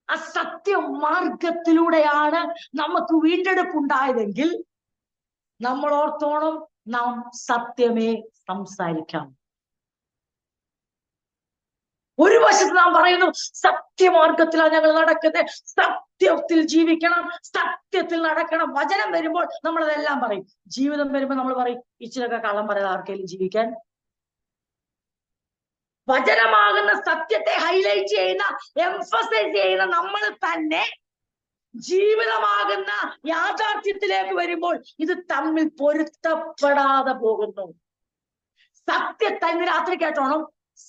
ആ സത്യമാർഗത്തിലൂടെയാണ് നമുക്ക് വീണ്ടെടുപ്പുണ്ടായതെങ്കിൽ നമ്മൾ ഓർത്തോണം, നാം സത്യമേ സംസാരിക്കാം. ഒരു വശത്ത് നാം പറയുന്നു സത്യമാർഗത്തിലാണ് ഞങ്ങൾ നടക്കുന്നത്, സത്യത്തിൽ ജീവിക്കണം, സത്യത്തിൽ നടക്കണം. വചനം വരുമ്പോൾ നമ്മളതെല്ലാം പറയും. ജീവിതം വരുമ്പോൾ നമ്മൾ പറയും ഇച്ചിരൊക്കെ കള്ളം പറയാതെ ആർക്കെങ്കിലും ജീവിക്കാൻ. വചനമാകുന്ന സത്യത്തെ ഹൈലൈറ്റ് ചെയ്യുന്ന, എംഫസൈസ് ചെയ്യുന്ന നമ്മൾ തന്നെ ജീവിതമാകുന്ന യാഥാർത്ഥ്യത്തിലേക്ക് വരുമ്പോൾ ഇത് തമ്മിൽ പൊരുത്തപ്പെടാതെ പോകുന്നു. സത്യത്തെ ഇന്ന് രാത്രി കേട്ടോണം,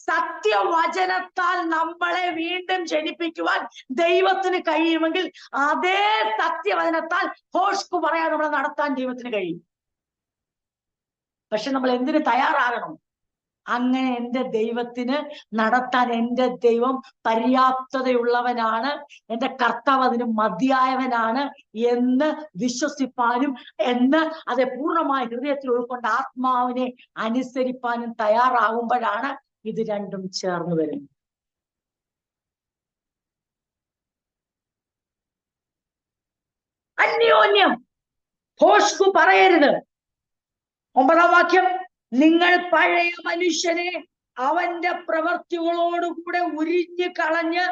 സത്യവചനത്താൽ നമ്മളെ വീണ്ടും ജനിപ്പിക്കുവാൻ ദൈവത്തിന് കഴിയുമെങ്കിൽ അതേ സത്യവചനത്താൽ ഹോഷ്കു പറയാൻ നമ്മളെ നടത്താൻ ദൈവത്തിന് കഴിയും. പക്ഷെ നമ്മൾ എന്തിന് തയ്യാറാകണം? അങ്ങനെ എൻ്റെ ദൈവത്തിന് നടത്താൻ എൻ്റെ ദൈവം പര്യാപ്തതയുള്ളവനാണ്, എൻ്റെ കർത്താവ് അതിന് മതിയായവനാണ് എന്ന് വിശ്വസിപ്പാനും എന്ന് അത് പൂർണ്ണമായ ഹൃദയത്തിൽ ഉൾക്കൊണ്ട് ആത്മാവിനെ അനുസരിപ്പാനും തയ്യാറാകുമ്പോഴാണ് ഇത് രണ്ടും ചേർന്ന് വരുന്നത്. അന്യോന്യം ഹോഷ്കു പറയരുത്. 9-ാം വാക്യം, നിങ്ങൾ പഴയ മനുഷ്യനെ അവന്റെ പ്രവൃത്തികളോടുകൂടെ ഉരിഞ്ഞു കളഞ്ഞ്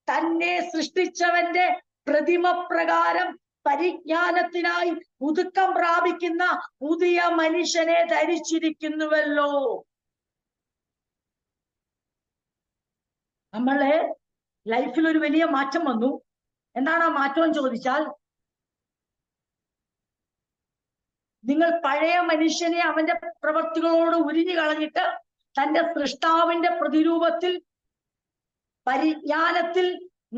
തന്നെ സൃഷ്ടിച്ചവന്റെ പ്രതിമ പ്രകാരം പരിജ്ഞാനത്തിനായി പുതുക്കം പ്രാപിക്കുന്ന പുതിയ മനുഷ്യനെ ധരിച്ചിരിക്കുന്നുവല്ലോ. നമ്മളെ ലൈഫിൽ ഒരു വലിയ മാറ്റം വന്നു. എന്താണ് ആ മാറ്റം എന്ന് ചോദിച്ചാൽ, നിങ്ങൾ പഴയ മനുഷ്യനെ അവന്റെ പ്രവൃത്തികളോട് ഉരിഞ്ഞു കളഞ്ഞിട്ട് തന്റെ സൃഷ്ടാവിന്റെ പ്രതിരൂപത്തിൽ പരിജ്ഞാനത്തിൽ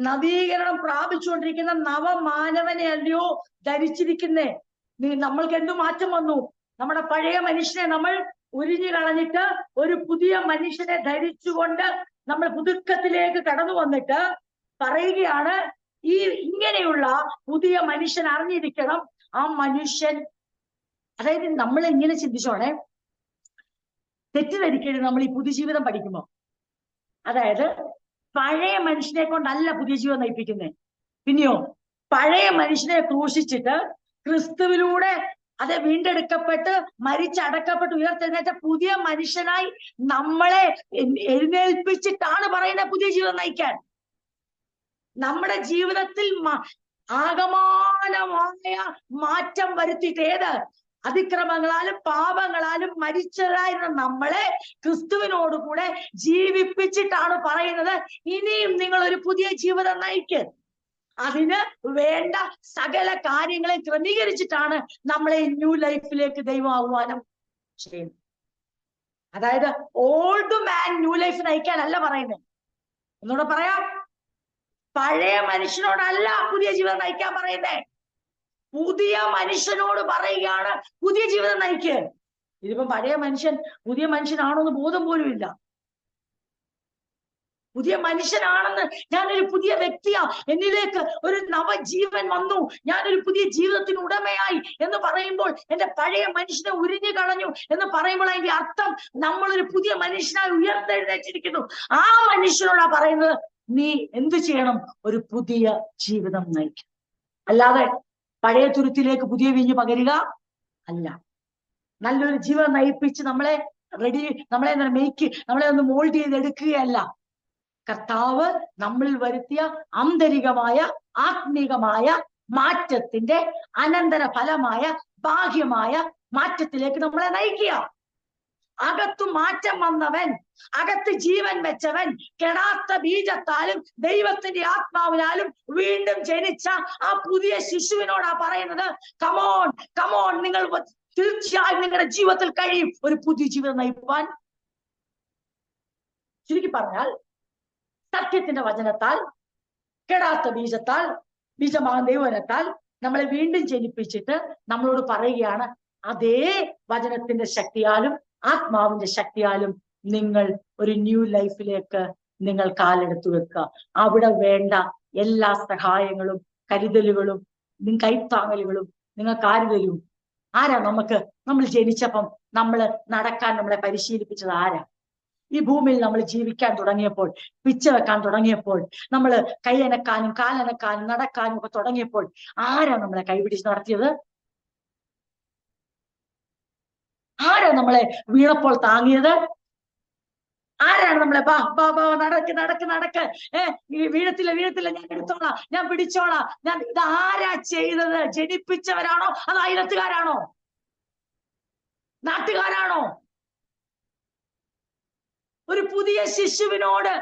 നവീകരണം പ്രാപിച്ചുകൊണ്ടിരിക്കുന്ന നവമാനവനെ അല്ലയോ ധരിച്ചിരിക്കുന്നേ. നമ്മൾക്ക് എന്തു മാറ്റം വന്നു? നമ്മുടെ പഴയ മനുഷ്യനെ നമ്മൾ ഉരിഞ്ഞു കളഞ്ഞിട്ട് ഒരു പുതിയ മനുഷ്യനെ ധരിച്ചുകൊണ്ട് നമ്മൾ പുതുക്കത്തിലേക്ക് കടന്നു വന്നിട്ട് പറയുകയാണ്, ഈ ഇങ്ങനെയുള്ള പുതിയ മനുഷ്യൻ അറിഞ്ഞിരിക്കണം. ആ മനുഷ്യൻ, അതായത് നമ്മൾ ഇങ്ങനെ ചിന്തിച്ചോണേ, തെറ്റിദ്ധരിക്കരുത്. നമ്മൾ ഈ പുതിയ ജീവിതം പഠിക്കുമ്പോ, അതായത് പഴയ മനുഷ്യനെ കൊണ്ടല്ല പുതിയ ജീവിതം നയിപ്പിക്കുന്നത്. പിന്നെയോ പഴയ മനുഷ്യനെ ക്രൂശിച്ചിട്ട് ക്രിസ്തുവിലൂടെ അത് വീണ്ടെടുക്കപ്പെട്ട് മരിച്ചടക്കപ്പെട്ട് ഉയർത്തെഴുന്നേറ്റ പുതിയ മനുഷ്യനായി നമ്മളെ എഴുന്നേൽപ്പിച്ചിട്ടാണ് പറയുന്നത് പുതിയ ജീവിതം നയിക്കാൻ. നമ്മുടെ ജീവിതത്തിൽ ആകമാനമായ മാറ്റം വരുത്തിയിട്ട്, ഏത് അതിക്രമങ്ങളാലും പാപങ്ങളാലും മരിച്ചതായിരുന്ന നമ്മളെ ക്രിസ്തുവിനോടുകൂടെ ജീവിപ്പിച്ചിട്ടാണ് പറയുന്നത് ഇനിയും നിങ്ങൾ ഒരു പുതിയ ജീവിതം നയിക്ക്. അതിന് വേണ്ട സകല കാര്യങ്ങളെ ക്രമീകരിച്ചിട്ടാണ് നമ്മളെ ന്യൂ ലൈഫിലേക്ക് ദൈവം ആഹ്വാനം ചെയ്യുന്നത്. അതായത് ഓൾഡ് മാൻ ന്യൂ ലൈഫ് നയിക്കാനല്ല പറയുന്നത്. ഒന്നുകൂടെ പറയാം, പഴയ മനുഷ്യനോടല്ല പുതിയ ജീവിതം നയിക്കാൻ പറയുന്നേ, പുതിയ മനുഷ്യനോട് പറയുകയാണ് പുതിയ ജീവിതം നയിക്കുക. ഇതിപ്പം പഴയ മനുഷ്യൻ പുതിയ മനുഷ്യനാണോന്ന് ബോധം പോലും ഇല്ല. പുതിയ മനുഷ്യനാണെന്ന്, ഞാനൊരു പുതിയ വ്യക്തിയാ, എന്നിലേക്ക് ഒരു നവജീവൻ വന്നു, ഞാനൊരു പുതിയ ജീവിതത്തിന് ഉടമയായി എന്ന് പറയുമ്പോൾ, എന്റെ പഴയ മനുഷ്യനെ ഉരിഞ്ഞു കളഞ്ഞു എന്ന് പറയുമ്പോൾ അതിന്റെ അർത്ഥം നമ്മളൊരു പുതിയ മനുഷ്യനായി ഉയർത്തെഴുന്നേറ്റിരിക്കുന്നു. ആ മനുഷ്യനോടാ പറയുന്നത് നീ എന്ത് ചെയ്യണം? ഒരു പുതിയ ജീവിതം നയിക്കും. അല്ലാതെ പഴയ തുരുത്തിലേക്ക് പുതിയ വീഞ്ഞ് പകരുക അല്ല. നല്ലൊരു ജീവിതം നയിപ്പിച്ച് നമ്മളെ നമ്മളെ ഒന്ന് മോൾഡ് ചെയ്തെടുക്കുകയല്ല. കർത്താവ് നമ്മളിൽ വരുത്തിയ ആന്തരികമായ ആത്മീകമായ മാറ്റത്തിന്റെ അനന്തര ഫലമായ ബാഹ്യമായ മാറ്റത്തിലേക്ക് നമ്മളെ നയിക്കുക. അകത്തു മാറ്റം വന്നവൻ, അകത്ത് ജീവൻ വെച്ചവൻ, കെടാത്ത ബീജത്താലും ദൈവത്തിന്റെ ആത്മാവിനാലും വീണ്ടും ജനിച്ച ആ പുതിയ ശിശുവിനോടാ പറയുന്നത്, കമോൺ കമോൺ, നിങ്ങൾ തീർച്ചയായും നിങ്ങളുടെ ജീവിതത്തിൽ കഴിയും ഒരു പുതിയ ജീവിതം നയിക്കുവാൻ. ചുരുക്കി പറഞ്ഞാൽ, സത്യത്തിന്റെ വചനത്താൽ, കെടാത്ത ബീജത്താൽ, ബീജമാകുന്ന ദൈവവചനത്താൽ നമ്മളെ വീണ്ടും ജനിപ്പിച്ചിട്ട് നമ്മളോട് പറയുകയാണ്, അതേ വചനത്തിന്റെ ശക്തിയാലും ആത്മാവിന്റെ ശക്തിയാലും നിങ്ങൾ ഒരു ന്യൂ ലൈഫിലേക്ക് നിങ്ങൾ കാലെടുത്തു വെക്കുക. അവിടെ വേണ്ട എല്ലാ സഹായങ്ങളും കരുതലുകളും കൈത്താങ്ങലുകളും നിങ്ങൾക്ക് ആര് തരും? ആരാ നമ്മൾ ജനിച്ചപ്പം നടക്കാൻ നമ്മളെ പരിശീലിപ്പിച്ചത് ആരാ? ഈ ഭൂമിയിൽ നമ്മൾ ജീവിക്കാൻ തുടങ്ങിയപ്പോൾ, പിച്ച വെക്കാൻ തുടങ്ങിയപ്പോൾ, നമ്മൾ കൈയനക്കാനും കാലനക്കാനും നടക്കാനും ഒക്കെ തുടങ്ങിയപ്പോൾ ആരാ നമ്മളെ കൈപിടിച്ച് നടത്തിയത്? ആരാ നമ്മളെ വീണപ്പോൾ താങ്ങിയത്? ആരാണ് നമ്മളെ ബാ ബാ ബാ നടക്ക് നടക്ക് നടക്ക്, വീഴത്തില്ല വീഴത്തില്ല, ഞാൻ എടുത്തോളാം, ഞാൻ പിടിച്ചോളാം, ഞാൻ ഇത് ആരാ ചെയ്തത്? ജനിപ്പിച്ചവരാണോ അത് അയലത്തുകാരാണോ? നാട്ടുകാരാണോ? ഒരു പുതിയ ശിശുവിനോട്,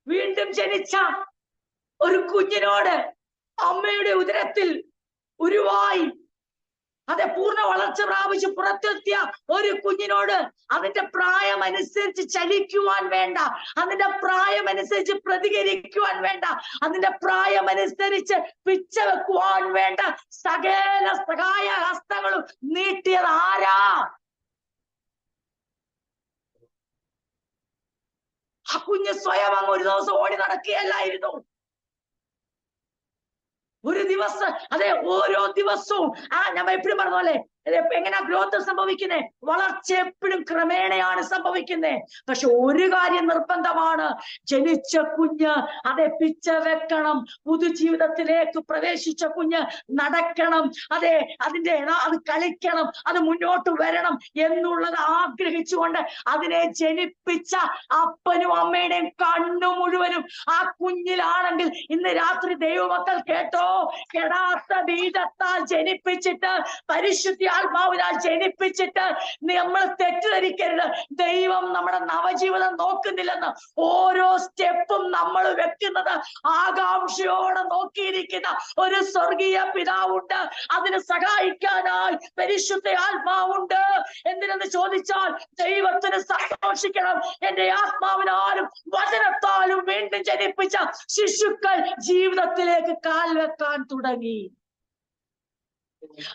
വീണ്ടും ജനിച്ച ഒരു കുഞ്ഞിനോട്, അമ്മയുടെ ഉദരത്തിൽ ഉരുവായി അതെ പൂർണ്ണ വളർച്ച പ്രാപിച്ച് പുറത്തെത്തിയ ഒരു കുഞ്ഞിനോട് അതിന്റെ പ്രായമനുസരിച്ച് ചലിക്കുവാൻ വേണ്ട, അതിന്റെ പ്രായമനുസരിച്ച് പ്രതികരിക്കുവാൻ വേണ്ട, അതിന്റെ പ്രായമനുസരിച്ച് പിച്ച വെക്കുവാൻ വേണ്ട സകല സഹായ ഹസ്തങ്ങളും നീട്ടിയത് ആരാ? ആ കുഞ്ഞ് സ്വയം അങ്ങ് ഒരു ദിവസം ഓടി നടക്കുകയല്ലായിരുന്നു. ഒരു ദിവസം, അതെ ഓരോ ദിവസവും ഞാൻ എപ്പോഴും പറഞ്ഞ പോലെ എങ്ങനെയാ ഗ്രോത്ത് സംഭവിക്കുന്നത്? വളർച്ച എപ്പോഴും ക്രമേണയാണ് സംഭവിക്കുന്നത്. പക്ഷെ ഒരു കാര്യം നിർബന്ധമാണ്, ജനിച്ച കുഞ്ഞ് അതെ പിച്ച വെക്കണം, പുതുജീവിതത്തിലേക്ക് പ്രവേശിച്ച കുഞ്ഞ് നടക്കണം, അതെ അതിന്റെ അത് കളിക്കണം, അത് മുന്നോട്ട് വരണം എന്നുള്ളത് ആഗ്രഹിച്ചുകൊണ്ട് അതിനെ ജനിപ്പിച്ച അപ്പനും അമ്മയുടെയും കണ്ണു മുഴുവനും ആ കുഞ്ഞിലാണെങ്കിൽ ഇന്ന് രാത്രി ദൈവമക്കൾ കേട്ടോ, കെടാത്ത ബീജത്താൽ ജനിപ്പിച്ചിട്ട് പരിശുദ്ധ ആത്മാവിനാൽ ജനിപ്പിച്ചിട്ട് നമ്മൾ തെറ്റിദ്ധരിക്കരുത്. ദൈവം നമ്മുടെ നവജീവിതം നോക്കുന്നില്ലെന്ന്. ഓരോ സ്റ്റെപ്പും നമ്മൾ വെക്കുന്നത് ആകാംക്ഷയോടെ നോക്കിയിരിക്കുന്ന ഒരു സ്വർഗീയ പിതാവുണ്ട്. അതിന് സഹായിക്കാനായി പരിശുദ്ധ ആത്മാവുണ്ട്. എന്തിനെന്ന് ചോദിച്ചാൽ ദൈവത്തിന് സന്തോഷിക്കണം. എന്റെ ആത്മാവിനാലും വചനത്താലും വീണ്ടും ജനിപ്പിച്ച ശിശുക്കൾ ജീവിതത്തിലേക്ക് കാൽ വെക്കാൻ തുടങ്ങി.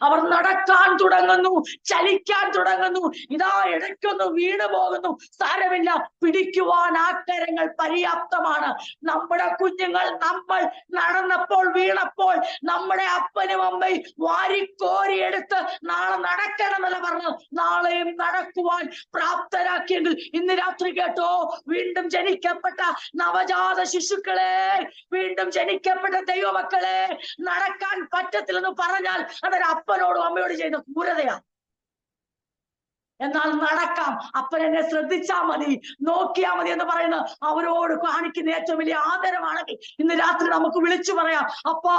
അവർ നടക്കാൻ തുടങ്ങുന്നു, ചലിക്കാൻ തുടങ്ങുന്നു. ഇതാ ഇടയ്ക്കൊന്ന് വീണു പോകുന്നു, സാരമില്ല, പിടിക്കുവാൻ ആക്കരങ്ങൾ പര്യാപ്തമാണ്. നമ്മുടെ കുഞ്ഞുങ്ങൾ നമ്മൾ നടന്നപ്പോൾ വീണപ്പോൾ നമ്മുടെ അപ്പനും അമ്മയും വാരിക്കോരിയെടുത്ത് നാളെ നടക്കണമെന്നല്ല പറഞ്ഞു, നാളെയും നടക്കുവാൻ പ്രാപ്തരാക്കിയെങ്കിൽ ഇന്ന് രാത്രി കേട്ടോ, വീണ്ടും ജനിക്കപ്പെട്ട നവജാത ശിശുക്കളെ, വീണ്ടും ജനിക്കപ്പെട്ട ദൈവമക്കളെ, നടക്കാൻ പറ്റത്തില്ലെന്ന് പറഞ്ഞാൽ അതൊരു അപ്പനോടും അമ്മയോടും ചെയ്യുന്ന ക്രൂരതയാണ്. എന്നാൽ നടക്കാം, അപ്പൻ എന്നെ ശ്രദ്ധിച്ചാ മതി, നോക്കിയാ മതി എന്ന് പറയുന്ന അവരോട് കാണിക്കുന്ന ഏറ്റവും വലിയ ആദരവാണെങ്കിൽ ഇന്ന് രാത്രി നമുക്ക് വിളിച്ചു പറയാം, അപ്പാ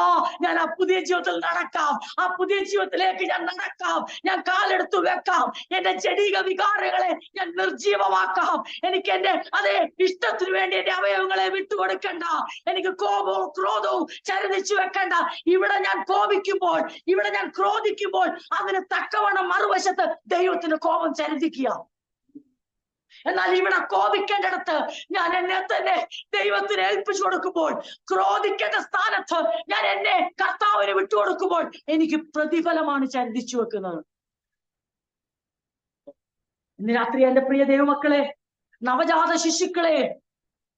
ഞാൻ ആ പുതിയ ജീവിതത്തിൽ നടക്കാം, ആ പുതിയ ജീവിതത്തിലേക്ക് ഞാൻ നടക്കാം, ഞാൻ കാലെടുത്തു വെക്കാം, എന്റെ ജഡിക വികാരങ്ങളെ ഞാൻ നിർജീവമാക്കാം, എനിക്ക് എന്റെ അതേ ഇഷ്ടത്തിന് വേണ്ടി എന്റെ അവയവങ്ങളെ വിട്ടുകൊടുക്കണ്ട, എനിക്ക് കോപവും ക്രോധവും ചരിച്ചു വെക്കണ്ട. ഇവിടെ ഞാൻ കോപിക്കുമ്പോൾ, ഇവിടെ ഞാൻ ക്രോധിക്കുമ്പോൾ അതിന് തക്കവണ്ണം മറുവശത്ത് ദൈവത്തിന് കോപം ചരിക്കുക. എന്നാൽ ഇവിടെ കോപിക്കേണ്ടടുത്ത് ഞാൻ എന്നെ തന്നെ ദൈവത്തിന് ഏൽപ്പിച്ചു കൊടുക്കുമ്പോൾ, ക്രോധിക്കേണ്ട സ്ഥാനത്ത് ഞാൻ എന്നെ കർത്താവിന് വിട്ടുകൊടുക്കുമ്പോൾ എനിക്ക് പ്രതിഫലമാണ് ചരിച്ചു വെക്കുന്നത്. ഇന്ന് രാത്രി എന്റെ പ്രിയ ദൈവമക്കളെ, നവജാത ശിശുക്കളെ,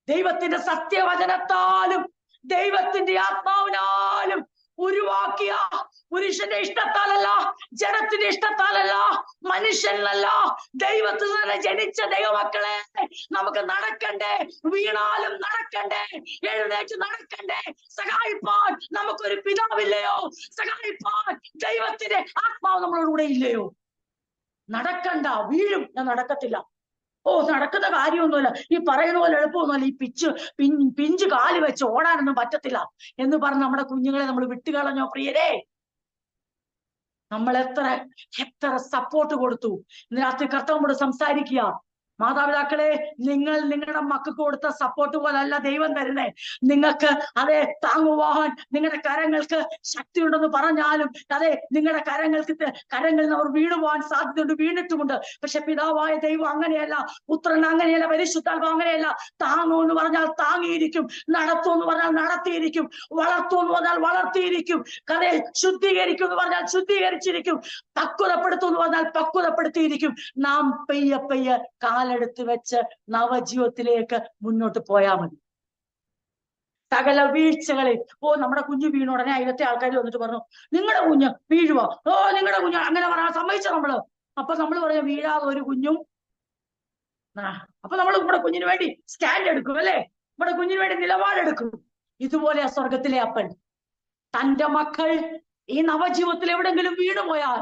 ദൈവത്തിന്റെ സത്യവചനത്താലും ദൈവത്തിന്റെ ആത്മാവിനാലും ഉരുവാക്കിയ പുരുഷന്റെ ഇഷ്ടത്താലല്ല, ജനത്തിന്റെ ഇഷ്ടത്താലല്ല, മനുഷ്യനല്ല, ദൈവത്തിൽ തന്നെ ജനിച്ച ദൈവമക്കളെ, നമുക്ക് നടക്കണ്ടേ, വീണാലും നടക്കണ്ടേ, എഴുന്നേറ്റ് നടക്കണ്ടേ, സഹായിപ്പാൻ നമുക്കൊരു പിതാവില്ലയോ? സഹായിപ്പാൻ ദൈവത്തിന്റെ ആത്മാവ് നമ്മളോടുകൂടെ ഇല്ലയോ? നടക്കണ്ട, വീഴും, ഞാൻ നടക്കത്തില്ല, നടക്കുന്ന കാര്യമൊന്നുമില്ല, ഈ പറയുന്ന പോലെ എളുപ്പമൊന്നുമല്ല, ഈ പിഞ്ച് കാല് വെച്ച് ഓടാനൊന്നും പറ്റത്തില്ല എന്ന് പറഞ്ഞ് നമ്മുടെ കുഞ്ഞുങ്ങളെ നമ്മൾ വിട്ടുകളഞ്ഞോ പ്രിയരെ? നമ്മൾ എത്ര സപ്പോർട്ട് കൊടുത്തു. ഇന്ന് രാത്രി കർത്താവോട് സംസാരിക്കുക, മാതാപിതാക്കളെ, നിങ്ങൾ നിങ്ങളുടെ മക്കൾക്ക് കൊടുത്ത സപ്പോർട്ട് പോലല്ല ദൈവം തരുന്നേ. നിങ്ങൾക്ക് അതെ താങ്ങുവാൻ നിങ്ങളുടെ കരങ്ങൾക്ക് ശക്തിയുണ്ടെന്ന് പറഞ്ഞാലും അതെ നിങ്ങളുടെ കരങ്ങളിൽ നിന്ന് അവർ വീണുപോകാൻ സാധ്യതയുണ്ട്, വീണിട്ടുമുണ്ട്. പക്ഷെ പിതാവായ ദൈവം അങ്ങനെയല്ല, പുത്രൻ അങ്ങനെയല്ല, പരിശുദ്ധാത്മാവ് അങ്ങനെയല്ല. താങ്ങൂ എന്ന് പറഞ്ഞാൽ താങ്ങിയിരിക്കും, നടത്തൂ എന്ന് പറഞ്ഞാൽ നടത്തിയിരിക്കും, വളർത്തൂ എന്ന് പറഞ്ഞാൽ വളർത്തിയിരിക്കും, കഥയെ ശുദ്ധീകരിക്കും എന്ന് പറഞ്ഞാൽ ശുദ്ധീകരിച്ചിരിക്കും, പക്വതപ്പെടുത്തു എന്ന് പറഞ്ഞാൽ പക്വതപ്പെടുത്തിയിരിക്കും. നാം പെയ്യ പെയ്യ കാലെടുത്ത് വെച്ച് നവജീവിതത്തിലേക്ക് മുന്നോട്ട് പോയാൽ മതി. സകല വീഴ്ചകളിൽ നമ്മുടെ കുഞ്ഞു വീണ ഉടനെ അയലത്തെ ആൾക്കാർ വന്നിട്ട് പറഞ്ഞു, നിങ്ങളുടെ കുഞ്ഞ് വീഴുവോ? നിങ്ങളുടെ കുഞ്ഞ് അങ്ങനെ പറയാൻ സമ്മതിച്ച നമ്മള്. അപ്പൊ നമ്മൾ പറയാം, വീഴാതെ ഒരു കുഞ്ഞും. അപ്പൊ നമ്മൾ നമ്മുടെ കുഞ്ഞിന് വേണ്ടി സ്റ്റാൻഡ് എടുക്കും, അല്ലെ? നമ്മുടെ കുഞ്ഞിന് വേണ്ടി നിലപാടെടുക്കും. ഇതുപോലെ സ്വർഗത്തിലെ അപ്പൻ തന്റെ മക്കൾ ഈ നവജീവിതത്തിൽ എവിടെങ്കിലും വീണുപോയാൽ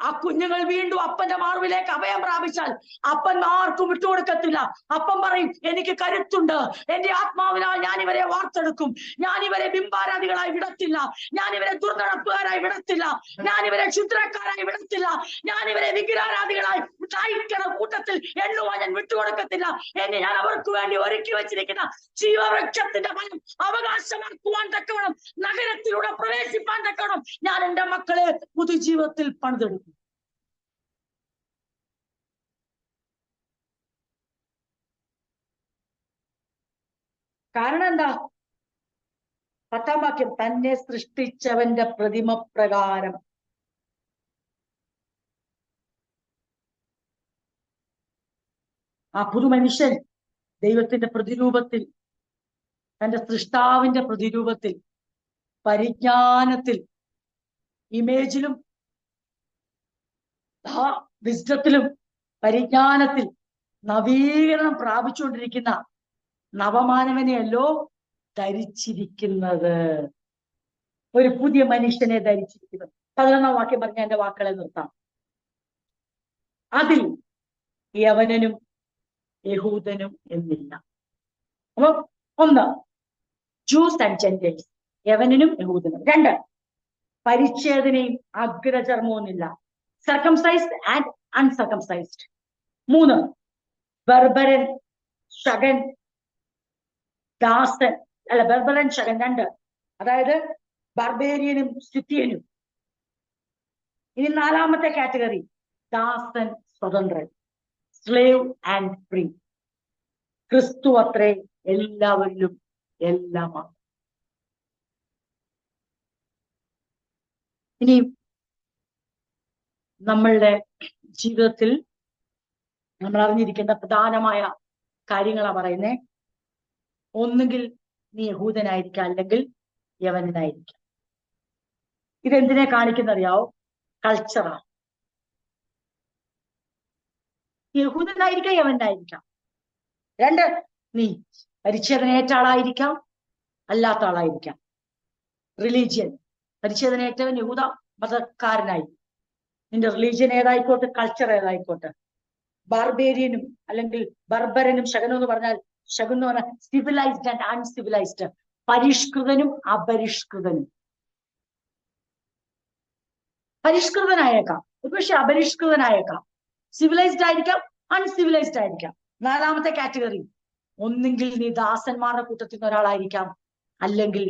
ആ കുഞ്ഞുങ്ങൾ വീണ്ടും അപ്പന്റെ മാർവിലേക്ക് അഭയം പ്രാപിച്ചാൽ അപ്പൻ ആർക്കും വിട്ടുകൊടുക്കത്തില്ല. അപ്പൻ പറയും, എനിക്ക് കരുത്തുണ്ട്, എന്റെ ആത്മാവിനാൽ ഞാൻ ഇവരെ വാർത്തെടുക്കും, ഞാൻ ഇവരെ ബിംബാരാധികളായി വിടത്തില്ല, ഞാൻ ഇവരെ ദുർനടപ്പുകാരായി വിടത്തില്ല, ഞാൻ ഇവരെ ക്ഷുദ്രക്കാരായി വിടത്തില്ല, ഞാൻ ഇവരെ വിഗ്രഹാരാധികളായി നയിക്കണ കൂട്ടത്തിൽ എണ്ണുവാൻ ഞാൻ വിട്ടുകൊടുക്കത്തില്ല. എന്നെ ഞാൻ അവർക്ക് വേണ്ടി ഒരുക്കി വെച്ചിരിക്കുന്ന ജീവവൃക്ഷത്തിന്റെ ഫലം അവകാശമാക്കുവാൻ തക്കവണ്ണം, നഗരത്തിലൂടെ പ്രവേശിപ്പാൻ തക്കവണ്ണം ഞാൻ എന്റെ മക്കളെ പുതുജീവിതത്തിൽ പണിതെടുക്കും. കാരണം എന്താ? 10-ാം വാക്യം, തന്നെ സൃഷ്ടിച്ചവന്റെ പ്രതിമ പ്രകാരം. ആ പുതുമനുഷ്യൻ ദൈവത്തിന്റെ പ്രതിരൂപത്തിൽ, തന്റെ സൃഷ്ടാവിന്റെ പ്രതിരൂപത്തിൽ, പരിജ്ഞാനത്തിൽ, ഇമേജിലും വിസ്ഡത്തിലും പരിജ്ഞാനത്തിൽ നവീകരണം പ്രാപിച്ചുകൊണ്ടിരിക്കുന്ന നവമാനവനെയല്ലോ ധരിച്ചിരിക്കുന്നത്. ഒരു പുതിയ മനുഷ്യനെ ധരിച്ചിരിക്കുന്നത്. 11-ാം വാക്യം പറഞ്ഞ എന്റെ വാക്കുകളെ നിർത്താം. അതിൽ യവനനും യഹൂദനും എന്നില്ല. അപ്പൊ 1, ജൂസ് ആൻഡ് ജെന്റൈൽസ്, യവനനും യഹൂദനും. 2, പരിച്ഛേദനയും അഗ്രചർമ്മവുമില്ല, സർക്കംസൈസ്ഡ് ആൻഡ് അൺസർക്കംസൈസ്ഡ്. 3, ബർബരൻ, ശകൻ, ദാസൻ. അല്ല, ബർബരൻ, ശകൻ 2, അതായത് ബർബേരിയനും സ്കിത്യനും. ഇനി 4-ാമത്തെ കാറ്റഗറി, ദാസൻ, സ്വതന്ത്രൻ, സ്ലേവ് ആൻഡ് ഫ്രീ. ക്രിസ്തു അത്രേ എല്ലാവരിലും എല്ലാമാണ്. ഇനി നമ്മളുടെ ജീവിതത്തിൽ നമ്മൾ അറിഞ്ഞിരിക്കേണ്ട പ്രധാനമായ കാര്യങ്ങളാ പറയുന്നേ. ഒന്നുകിൽ നീ യഹൂദനായിരിക്കാം, അല്ലെങ്കിൽ യവനനായിരിക്കാം. ഇതെന്തിനെ കാണിക്കുന്നറിയാവോ? കൾച്ചറാണ്. യഹൂദനായിരിക്കാം, യവനായിരിക്കാം. 2, നീ പരിച്ഛേദനയേറ്റ ആളായിരിക്കാം, അല്ലാത്ത ആളായിരിക്കാം. റിലീജിയൻ, പരിച്ഛേദനയേറ്റവൻ യഹൂദ മതക്കാരനായി. നിന്റെ റിലീജിയൻ ഏതായിക്കോട്ടെ, കൾച്ചർ ഏതായിക്കോട്ടെ. ബാർബേരിയനും അല്ലെങ്കിൽ ബർബരനും ശകനും എന്ന് പറഞ്ഞാൽ, ശകുൻ എന്ന് പറഞ്ഞാൽ സിവിലൈസ്ഡ് ആൻഡ് അൺസിവിലൈസ്ഡ്, പരിഷ്കൃതനും അപരിഷ്കൃതനും. പരിഷ്കൃതനായേക്കാം, ഒരുപക്ഷെ അപരിഷ്കൃതനായേക്കാം, സിവിലൈസ്ഡ് ആയിരിക്കാം, അൺസിവിലൈസ്ഡ് ആയിരിക്കാം. 4-ാമത്തെ കാറ്റഗറി, ഒന്നെങ്കിൽ നീ ദാസന്മാരുടെ കൂട്ടത്തിൽ നിന്ന് ഒരാളായിരിക്കാം, അല്ലെങ്കിൽ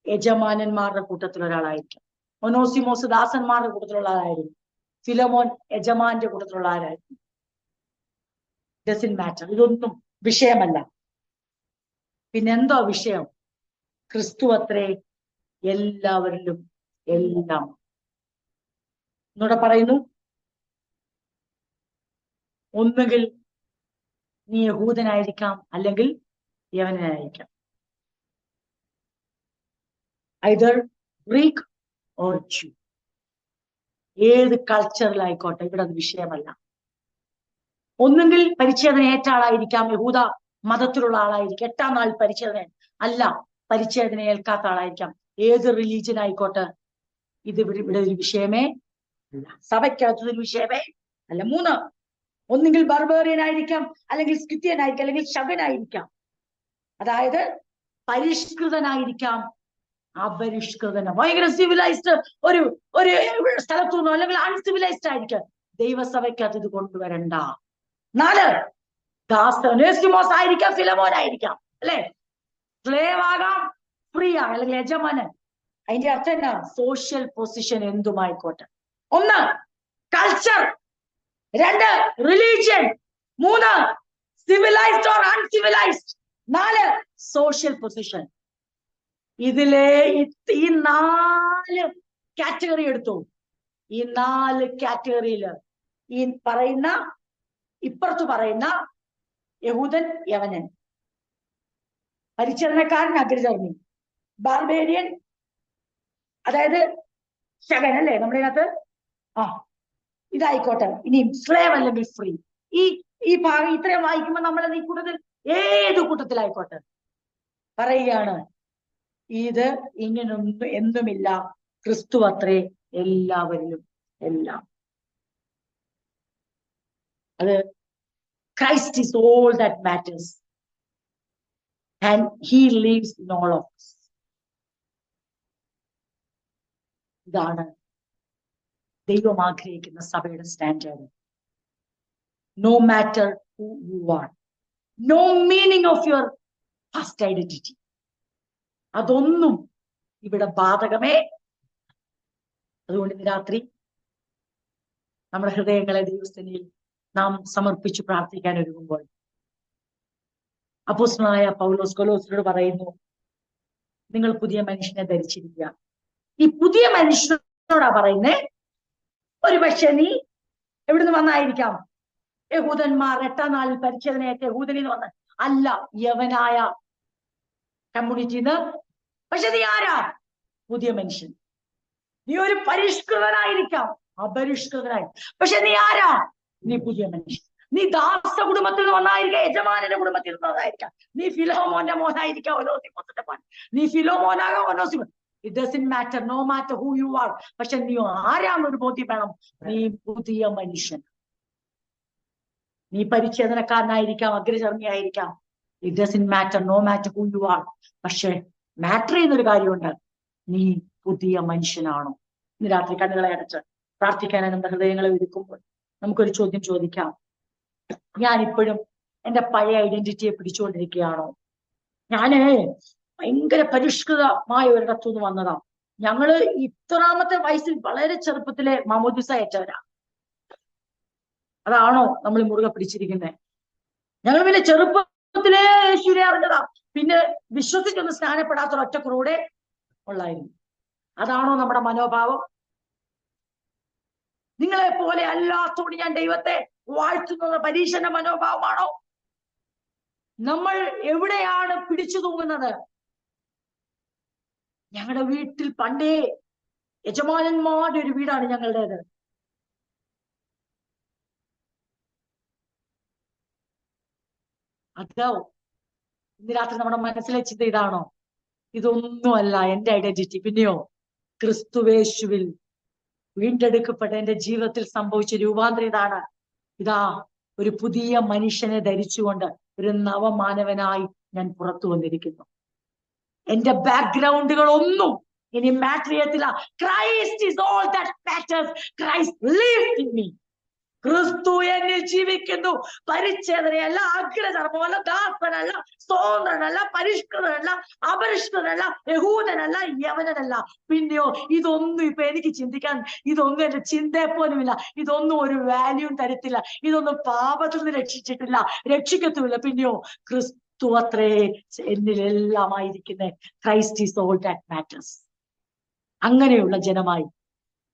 യജമാനന്മാരുടെ കൂട്ടത്തിൽ ഒരാളായിരിക്കാം. ഒനോസിമോസ് ദാസന്മാരുടെ കൂട്ടത്തിലുള്ള ആളായിരുന്നു, ഫിലമോൻ യജമാന്റെ കൂട്ടത്തിലുള്ള ആരായിരുന്നു. ഡസന്റ് മാറ്റർ, ഇതൊന്നും വിഷയമല്ല. പിന്നെന്തോ വിഷയം? ക്രിസ്തു അത്രേ എല്ലാവരിലും എല്ലാം. എന്നൂടെ പറയുന്നു, ഒന്നുകിൽ നീ യഹൂദനായിരിക്കാം, അല്ലെങ്കിൽ യവനനായിരിക്കാം. ഐദർ ഗ്രീക്ക് ഓർ ജൂ. ഏത് കൾച്ചറിലായിക്കോട്ടെ, ഇവിടെ അത് വിഷയമല്ല. ഒന്നുകിൽ പരിച്ഛേദന ഏറ്റ ആളായിരിക്കാം, യഹൂദ മതത്തിലുള്ള ആളായിരിക്കും, 8-ാം നാൾ പരിച്ഛേദന അല്ല, പരിച്ഛേദന ഏൽക്കാത്ത ആളായിരിക്കാം. ഏത് റിലീജിയൻ ആയിക്കോട്ടെ, ഇത് ഇവിടെ ഒരു വിഷയമേ അല്ല, സഭയ്ക്കകത്തൊരു വിഷയമേ അല്ല. 3, ഒന്നുകിൽ ബർബേറിയൻ ആയിരിക്കാം, അല്ലെങ്കിൽ സ്കിത്യൻ ആയിരിക്കാം, അല്ലെങ്കിൽ ശകനായിരിക്കാം. അതായത് പരിഷ്കൃതനായിരിക്കാം, അപരിഷ്കൃതന, ഭയങ്കര സിവിലൈസ്ഡ് ഒരു സ്ഥലത്തു നിന്നോ, അല്ലെങ്കിൽ അൺസിവിലൈസ്ഡ് ആയിരിക്കാം. ദൈവസഭയ്ക്കകത്ത് ഇത് കൊണ്ടുവരണ്ട. 4, ദാസനേസിമോസ് ആയിരിക്കാം, ഫിലമോൻ ആയിരിക്കാം, അല്ലെ? സ്ലേവ് ആകാം, ഫ്രീ ആകാം, അല്ലെങ്കിൽ യജമാനൻ. അതിന്റെ അർത്ഥം എന്നാ? സോഷ്യൽ പൊസിഷൻ എന്തുമായിക്കോട്ടെ. 1, culture. 2, religion. 3, civilised or uncivilised. 4, social position. ഇതിലെ ഈ 4 കാറ്റഗറി എടുത്തു. ഈ 4 കാറ്റഗറിയില് ഈ പറയുന്ന, ഇപ്പുറത്ത് പറയുന്ന യഹൂദൻ, യവനൻ, പരിചരണക്കാരൻ, അഗ്രചർമ്മി, ബാർബേരിയൻ, അതായത് ശകൻ, അല്ലേ നമ്മളിതിനകത്ത്? ഇതായിക്കോട്ടെ. ഇനി സ്ലേവ് അല്ലെങ്കിൽ ഫ്രീ. ഈ ഭാഗം ഇത്രയും വായിക്കുമ്പോൾ നമ്മൾ ഈ കൂട്ടത്തിൽ ഏത് കൂട്ടത്തിലായിക്കോട്ടെ പറയുകയാണ്, ഇത് ഇങ്ങനൊന്നും എന്തുമില്ല, ക്രിസ്തു അത്രേ എല്ലാവരിലും എല്ലാം. അത് Christ is all that matters. And he lives in all of us. ഇതാണ് ദൈവം ആഗ്രഹിക്കുന്ന സഭയുടെ standard. No matter who you are, no meaning of your past identity. അതൊന്നും ഇവിടെ ബാധകമേ. അതുകൊണ്ട് ഇന്ന് രാത്രി നമ്മുടെ ഹൃദയങ്ങളെ ദൈവസ്ഥനിൽ നാം സമർപ്പിച്ചു പ്രാർത്ഥിക്കാൻ ഒരുങ്ങുമ്പോൾ അപ്പോസ്തലനായ പൗലോസ് കൊലോസ്യരോട് പറയുന്നു, നിങ്ങൾ പുതിയ മനുഷ്യനെ ധരിച്ചിരിക്കുക. ഈ പുതിയ മനുഷ്യനോടാ പറയുന്നേ. ഒരു പക്ഷെ നീ എവിടുന്ന് വന്നായിരിക്കാം? യഹൂദന്മാർ 8-ാം നാളിൽ പരിച്ഛേദനയൊക്കെ യഹൂദനിൽ നിന്ന് വന്ന അല്ല, യവനായ കമ്മ്യൂണിറ്റിന്ന്. പക്ഷെ നീ ആരാ? പുതിയ മനുഷ്യൻ. നീ ഒരു പരിഷ്കൃതനായിരിക്കാം, അപരിഷ്കൃതനായി. പക്ഷെ നീ ആരാ? നീ പുതിയ മനുഷ്യൻ. നീ ദാസ കുടുംബത്തിൽ നിന്ന് വന്നായിരിക്കാം, യജമാനന്റെ കുടുംബത്തിൽ നിന്നതായിരിക്കാം. നീ ഫിലോമോന്റെ മോനായിരിക്കാം, ഒലോസിമോസിന്റെ മോൻ. നീ ഫിലോമോനാകാം, ഒലോസിമോ. It doesn't matter, no matter who you are. പക്ഷെ നീ ആരാന്നൊരു ബോധ്യം വേണം. നീ പുതിയ മനുഷ്യൻ. നീ പരിച്ഛേദനക്കാരനായിരിക്കാം, അഗ്രചർമ്മിയായിരിക്കാം. It doesn't matter, no matter who you are. പക്ഷെ മാറ്റർ ചെയ്യുന്നൊരു കാര്യമുണ്ട്, നീ പുതിയ മനുഷ്യനാണോ? ഇന്ന് രാത്രി കണ്ണുകളെ അടച്ച് പ്രാർത്ഥിക്കാനായി നമ്മുടെ ഹൃദയങ്ങളെ ഒരുക്കുമ്പോൾ നമുക്കൊരു ചോദ്യം ചോദിക്കാം. ഞാൻ ഇപ്പോഴും എന്റെ പഴയ ഐഡന്റിറ്റിയെ പിടിച്ചുകൊണ്ടിരിക്കുകയാണോ? ഞാന് ഭയങ്കര പരിഷ്കൃതമായ ഒരിടത്തുനിന്ന് വന്നതാ. ഞങ്ങള് ഇത്രാമത്തെ വയസ്സിൽ വളരെ ചെറുപ്പത്തിലെ മാമോദിസ ഏറ്റവരാ. അതാണോ നമ്മൾ മുറുകെ പിടിച്ചിരിക്കുന്നത്? ഞങ്ങൾ പിന്നെ ചെറുപ്പത്തിലെ യേശുവിനെ അറിഞ്ഞതാ. പിന്നെ വിശ്വസിച്ചൊന്ന് സ്നാനപ്പെടാത്ത ഒറ്റ കുറൂടെ ഉള്ളായിരുന്നു. അതാണോ നമ്മുടെ മനോഭാവം? നിങ്ങളെ പോലെ അല്ലാത്തോണ്ട് ഞാൻ ദൈവത്തെ വാഴ്ത്തുന്നത് പരീക്ഷന്റെ മനോഭാവമാണോ? നമ്മൾ എവിടെയാണ് പിടിച്ചു തൂങ്ങുന്നത്? ഞങ്ങളുടെ വീട്ടിൽ പണ്ടേ യജമാനന്മാരുടെ ഒരു വീടാണ് ഞങ്ങളുടേത്. അതോ ഇന്ന് രാത്രി നമ്മുടെ മനസ്സിലെ ചിന്ത ഇതാണോ? ഇതൊന്നുമല്ല എന്റെ ഐഡന്റിറ്റി. പിന്നെയോ ക്രിസ്തുവേശുവിൽ വീണ്ടെടുക്കപ്പെട്ട എന്റെ ജീവിതത്തിൽ സംഭവിച്ച രൂപാന്തരം ഇതാണ്. ഇതാ ഒരു പുതിയ മനുഷ്യനെ ധരിച്ചുകൊണ്ട് ഒരു നവമാനവനായി ഞാൻ പുറത്തു വന്നിരിക്കുന്നു. എന്റെ ബാക്ക്ഗ്രൗണ്ടുകൾ ഒന്നും ഇനി മാറ്റർ ചെയ്യത്തില്ല. Christ is all that matters. Christ lives in me. ക്രിസ്തു എന്നിൽ ജീവിക്കുന്നു. പരിച്ഛേദനയല്ല, അഗ്രചർമ്മമല്ല, ദാസനല്ല, സ്വതന്ത്രനല്ല, പരിഷ്കൃതനല്ല, അപരിഷ്കൃതനല്ല, യഹൂദനല്ല, യവനനല്ല. പിന്നെയോ ഇതൊന്നും ഇപ്പൊ എനിക്ക് ചിന്തിക്കാൻ, ഇതൊന്നും എന്റെ ചിന്തയെ പോലുമില്ല. ഇതൊന്നും ഒരു വാല്യൂ തരത്തില്ല. ഇതൊന്നും പാപത്തിൽ നിന്ന് രക്ഷിച്ചിട്ടില്ല, രക്ഷിക്കത്തുമില്ല. പിന്നെയോ ക്രിസ്തു അത്രേ എന്നിലെല്ലാമായിരിക്കുന്നത്. Christ is all that matters. അങ്ങനെയുള്ള ജനമായി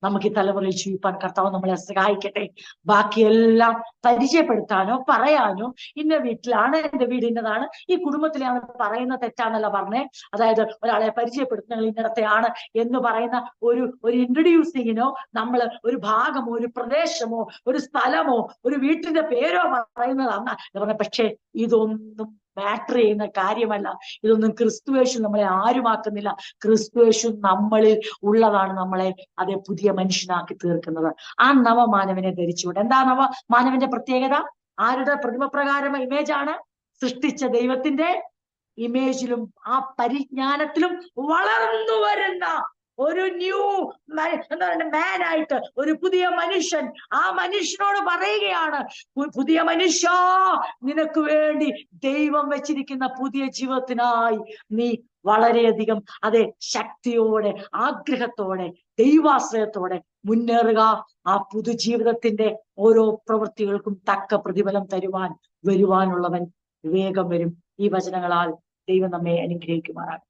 നമുക്ക് ഈ തലമുറയിൽ ജീവിപ്പാൻ കർത്താവ് നമ്മളെ സഹായിക്കട്ടെ. ബാക്കിയെല്ലാം പരിചയപ്പെടുത്താനോ പറയാനോ ഇന്ന വീട്ടിലാണ്, എന്റെ വീട് ഇന്നതാണ്, ഈ കുടുംബത്തിലാണ് പറയുന്ന തെറ്റാന്നല്ല പറഞ്ഞേ. അതായത് ഒരാളെ പരിചയപ്പെടുത്തുന്ന ഇന്നടത്തെയാണ് എന്ന് പറയുന്ന ഒരു ഇൻട്രൊഡ്യൂസിങ്ങിനോ നമ്മൾ ഒരു ഭാഗമോ ഒരു പ്രദേശമോ ഒരു സ്ഥലമോ ഒരു വീട്ടിന്റെ പേരോ പറയുന്നതാണ് പറഞ്ഞ. പക്ഷെ ഇതൊന്നും മാറ്റർ ചെയ്യുന്ന കാര്യമല്ല. ഇതൊന്നും ക്രിസ്തുവേശു നമ്മളെ ആരുമാക്കുന്നില്ല. ക്രിസ്തുവേശു നമ്മളിൽ ഉള്ളതാണ് നമ്മളെ അതേ പുതിയ മനുഷ്യനാക്കി തീർക്കുന്നത്. ആ നവമാനവനെ ധരിച്ചുകൊണ്ട്. എന്താ നവമാനവന്റെ പ്രത്യേകത? ആരുടെ പ്രതിമപ്രകാരം ഇമേജാണ്? സൃഷ്ടിച്ച ദൈവത്തിന്റെ ഇമേജിലും ആ പരിജ്ഞാനത്തിലും വളർന്നു വരുന്ന ഒരു ന്യൂ എന്താ പറയുക മാനായിട്ട് ഒരു പുതിയ മനുഷ്യൻ. ആ മനുഷ്യനോട് പറയുകയാണ്, പുതിയ മനുഷ്യ, നിനക്ക് വേണ്ടി ദൈവം വെച്ചിരിക്കുന്ന പുതിയ ജീവിതത്തിനായി നീ വളരെയധികം അതെ ശക്തിയോടെ ആഗ്രഹത്തോടെ ദൈവാശ്രയത്തോടെ മുന്നേറുക. ആ പുതുജീവിതത്തിന്റെ ഓരോ പ്രവൃത്തികൾക്കും തക്ക പ്രതിഫലം തരുവാൻ വരുവാനുള്ളവൻ വേഗം വരും. ഈ വചനങ്ങളാൽ ദൈവം നമ്മെ അനുഗ്രഹിക്കുമാറാകും.